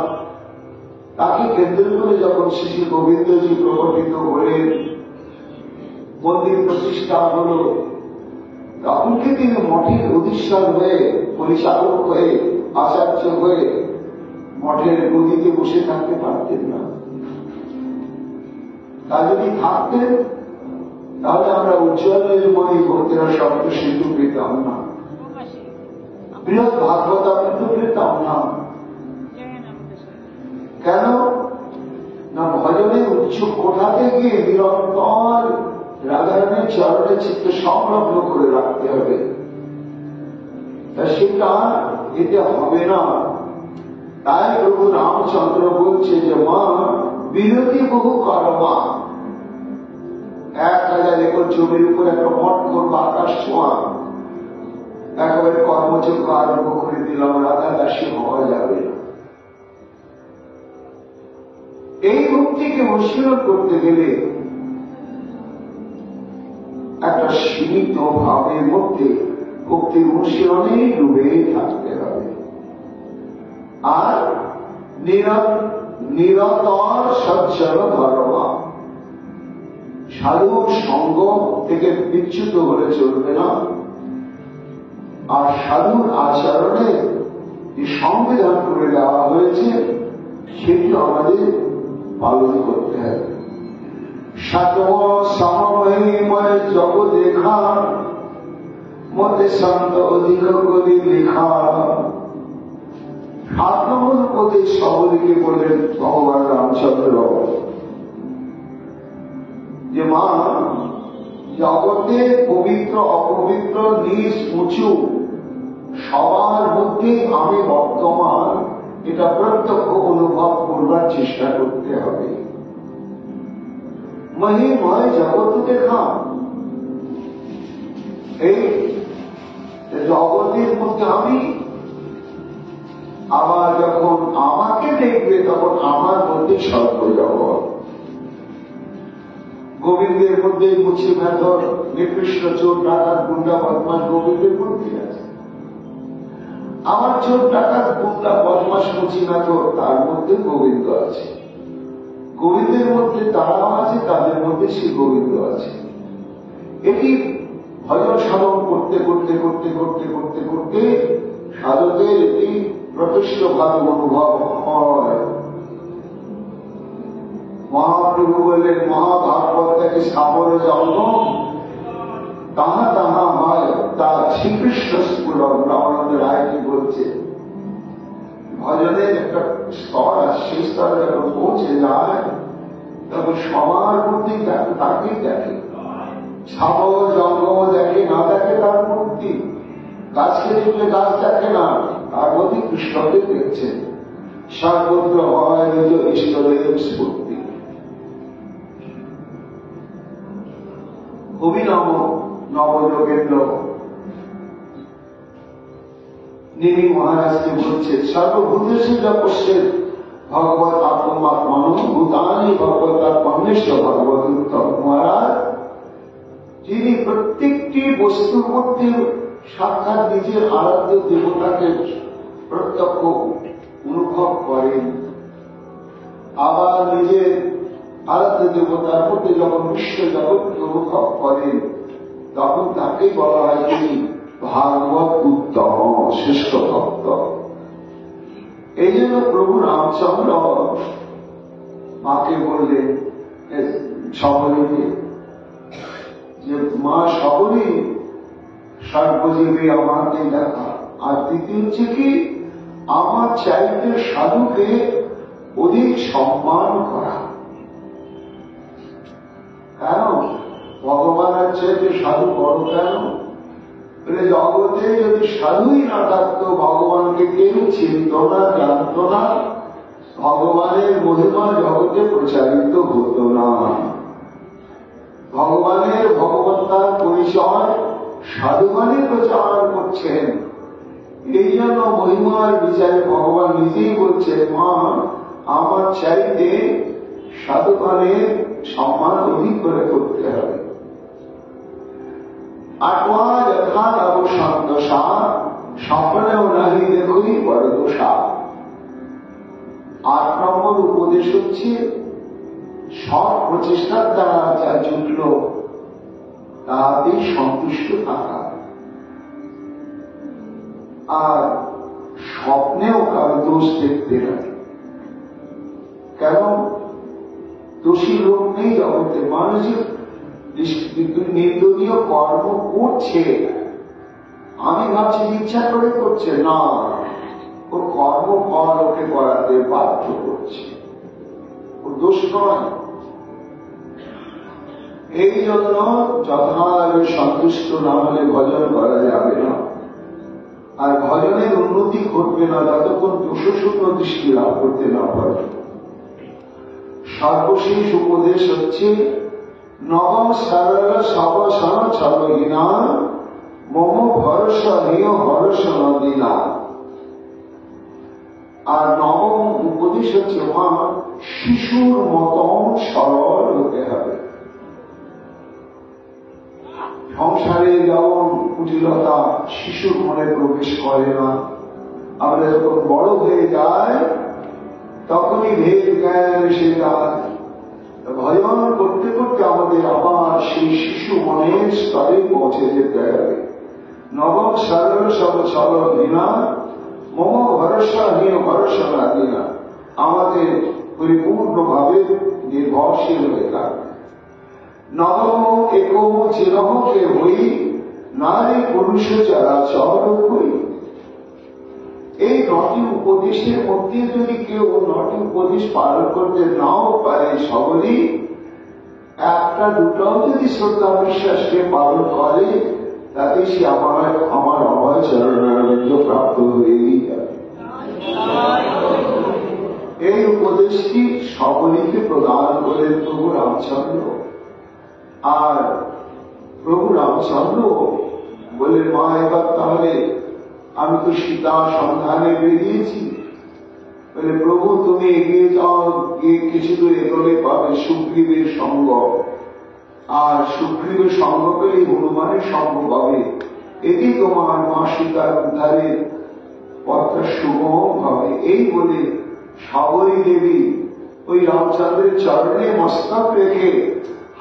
তাকে কেন্দ্র করে যখন শ্রী গোবিন্দজি প্রকটিত হলেন, মন্দির প্রতিষ্ঠা হল, তখন কি তিনি মঠের অধীশ্বর হয়ে, পরিচালক হয়ে, আচার্য হয়ে মঠের গদিতে বসে থাকতে পারতেন না? তা যদি থাকতেন তাহলে আমরা উজ্জ্বলের মনে ভক্তেরা শব্দ সিন্ধু পেতাম না, বৃহৎ ভাগবতামৃত পেতাম না। কেন না? ভজনের উচ্চ কোঠাতে গিয়ে নিরন্তর রাধারানীর চরণে চিত্ত সংলগ্ন করে রাখতে হবে। তা সেটা এতে হবে না। তাই প্রভু রামচন্দ্র বলছে যে মা বিরতি বহু কর্মা, 1000 একর জমির উপর একটা মঠ করবো, আকাশ ছোঁয়া, একেবারে কর্মযোগ্য আরম্ভ করে দিলাম, রাধা দাসী হওয়া যাবে না। এই ভক্তিকে অনুশীলন করতে গেলে একটা সীমিত ভাবের মধ্যে ভক্তির অনুশীলনে ডুবে থাকতে হবে। আর নিরন্তর সজ্জন ধর্ম, সাধু সঙ্গ থেকে বিচ্যুত হলে চলবে না। আর সাধুর আচরণে যে সংবিধান করে দেওয়া হয়েছে সেটি আমাদের পালন করতে হবে। সাতম সমমহিময় জগ দেখা, মতে সন্ত অধিক করি লেখা। 7 নম্বর উপদেশ সকলকে বললেন ভগবান রামচন্দ্র যে মা, জগতে পবিত্র অপবিত্র নিজ উঁচু সবার মধ্যে আমি বর্তমান, এটা প্রত্যক্ষ অনুভব করবার চেষ্টা করতে হবে। মহিময় জগৎ দেখা, এই জগতের মধ্যে আমি, আবার যখন আমাকে দেখবে তখন আমার মধ্যে সর্বজগৎ। গোবিন্দের মধ্যে মুছি মেধর নিকৃষ্ট চোর ডাকাত গুন্ডা বদমাস গোবিন্দের মধ্যে আছে। আমার চোর ডাকাত গুন্ডা বদমাস মুছি মেধর, তার মধ্যে গোবিন্দ আছে। গোবিন্দের মধ্যে তারাও আছে, তাদের মধ্যে শ্রী গোবিন্দ আছে। এটি ভজন সাধন করতে করতে করতে করতে করতে করতে সাধকের এটি প্রতিষ্ঠ ভাবে অনুভব হয়। মহাপ্রভু বললেন মহাভাগবত থেকে সাবর জন্ম, তাহা তাহা হয় তা শ্রীকৃষ্ণ স্ফুরণ। রামানন্দ রায় কি বলছে, ভজনের একটা স্তর আছে, সেই স্তরে যখন পৌঁছে যায় তখন সবার মধ্যে তাকেই দেখে। সাবর জঙ্গম দেখে না, দেখে তার মূর্তি। গাছকে দেখলে গাছ দেখে না, তার মধ্যে কৃষ্ণকে দেখছে। সর্বত্র হয় নিজ ঈশ্বরের স্ফূর্তি। অভিনব নবযোগেন্দ্র নিমি মহারাজকে বলছে সর্বভূতেষু পশ্যেৎ ভগবত আত্মাত্মন ভূতানি ভগবতাত্মনিষ্ঠ ভগবত উত্তম। মহারাজ যিনি প্রত্যেকটি বস্তুর মধ্যে সাক্ষাৎ নিজের আরাধ্য দেবতাকে প্রত্যক্ষ অনুভব করেন, আবার নিজের আরাধ্য দেবতার মধ্যে যখন বিশ্ব জগৎকে অনুভব করেন তখন তাকেই বলা হয় তিনি ভাগবত উত্তম শ্রেষ্ঠ ভক্ত। এই জন্য প্রভু রামচন্দ্র মাকে বললেন সকলকে, যে মা সকলেই সর্বজীবে আমাকে দেখা। আর তৃতীয় হচ্ছে কি, আমার চাইতে সাধুকে অধিক সম্মান করা। কেন ভগবানের চাইতে সাধু বড় কেন? জগতে যদি সাধুই না থাকতো, ভগবানকে কেউ চিনত না, জানত না, ভগবানের মহিমা জগতে প্রচারিত হতো না। ভগবানের ভগবত্তার পরিচয় সাধুগণে প্রচার করছেন। এই জন্য মহিমার বিচারে ভগবান নিজেই বলছেন, মা আমার চাইতে সাধুগণের সম্মান অধিক করে করতে হবে। আত্মা যথা নব সন্তোষা স্বপ্নেও নাহি দেখুই বড় দোষা। 8 নম্বর উপদেশ হচ্ছে সৎ প্রচেষ্টার দ্বারা যা জুটল তাতেই সন্তুষ্ট থাকা। আর স্বপ্নেও কারো দোষ দেখতে হবে। কেন দোষী লোক নেই জগতে। মানুষ নিন্দনীয় কর্ম করছে, আমি ভাবছি ইচ্ছা করে করছে না, ওর কর্ম ফল ওকে করাতে বাধ্য করছে, ওর দোষ নয়। এই জন্য যথাভাবে সন্তুষ্ট না হলে ভজন করা যাবে না। আর ভজনের উন্নতি ঘটবে না যতক্ষণ দোষশূন্য দৃষ্টি লাভ করতে না পারবে। সর্বশেষ উপদেশ হচ্ছে নবম সরল সবসন ছলহীনা মম ভরসা নিয় ভরসা নদীনা। আর নবম উপদেশ হচ্ছে মা শিশুর মতন সরল হতে হবে। সংসারে যেমন কুটিলতা শিশুর মনে প্রবেশ করে না, আমরা যখন বড় হয়ে যায় তখনই ভেদ জ্ঞান এসে যায়। ভজন করতে করতে আমাদের আবার সেই শিশু মনের স্তরে পৌঁছে যেতে হবে। নবম সরল সব সরল বিনা মম ভরসা নিয়ে ভরসা রাখি না, আমাদের পরিপূর্ণভাবে নির্ভরশীল হয়ে থাকে। নবম একম চিরহকে হই নারী পুরুষ চরাচর হই। এই 9টি উপদেশের মধ্যে যদি কেউ 9টি উপদেশ পালন করতে নাও পারে, সকলেই 1টা 2টাও যদি শ্রদ্ধা বিশ্বাসকে পালন করে, তাতে সে আমার অভয় চরণারবিন্দ প্রাপ্ত হয়েই যাবে। এই উপদেশটি সকলকে প্রদান করেন প্রভু রামচন্দ্র। আর প্রভু রামচন্দ্র বললেন, মা এবার তাহলে আমি তো সীতা সন্ধানে বেরিয়েছি। বলে, প্রভু তুমি এগিয়ে যাও, গিয়ে কিছু দূর এগোলে পাবে সুগ্রীবের সঙ্গ। আর সুগ্রীবের সঙ্গ পেলে হনুমানের সঙ্গ পাবে। এটি তোমার মা সীতার উদ্ধারের পথটা সুগম হবে। এই বলে সাবরী দেবী ওই রামচন্দ্রের চরণে মস্তক রেখে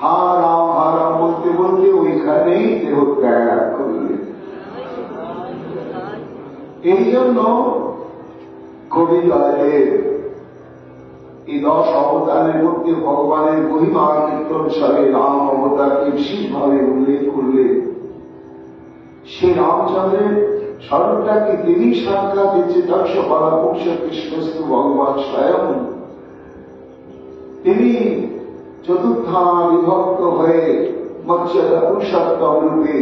হা রাম বলতে বলতে ওইখানেই দেহ ত্যাগ করলেন। এই জন্য কবিরাজের এই 10 অবতারের মধ্যে ভগবানের মহিমা কীর্তন স্বরে রাম অবতারকে বিশেষভাবে উল্লেখ করলে সে রামচন্দ্রের স্মরণটাকে তিনি সাক্ষাৎ দিচ্ছে। দর্শ পরামর্শ কৃষ্ণস্তু ভগবান স্বয়ং তিনি চতুর্থা বিভক্ত হয়ে মর্যাদা পুরুষোত্তম রূপে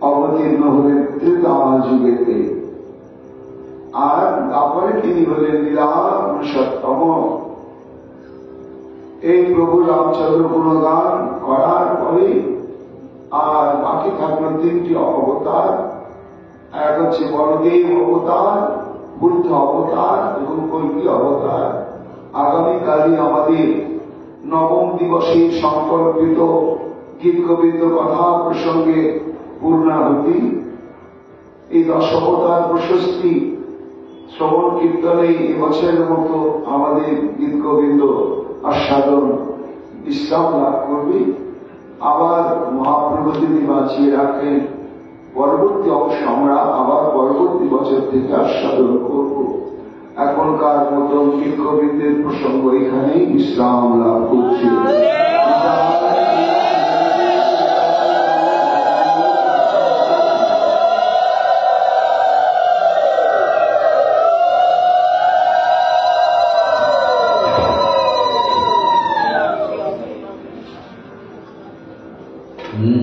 অবতীর্ণ হলেন ত্রেতা যুগেতে। আর তারপরে তিনি হলেন লীলা পুরুষোত্তম। এই প্রভু রামচন্দ্র গুণগান করার পরে আর বাকি থাকলো 3টি অবতার। এক হচ্ছে বলদেব অবতার, বুদ্ধ অবতার এবং কল্কি অবতার। আগামীকালই আমাদের নবম দিবসে সংকল্পিত গীত গোবিন্দ কথা প্রসঙ্গে পূর্ণাহুতি। এই 10 অবতার প্রশস্তি শ্রবণ কীর্তনে এবছরের মতো আমাদের গীত গোবিন্দ আস্বাদন বিশ্রাম লাভ করবে। আবার মহাপ্রভু যদি বাঁচিয়ে রাখেন, পরবর্তী অংশ আমরা আবার পরবর্তী বছর থেকে আস্বাদন করব। এখনকার মতো শিক্ষকদের প্রসঙ্গ এখানেই বিশ্রাম লাভ করছে।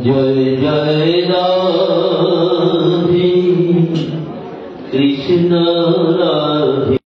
জয় জয় রাধে কৃষ্ণ রাধে।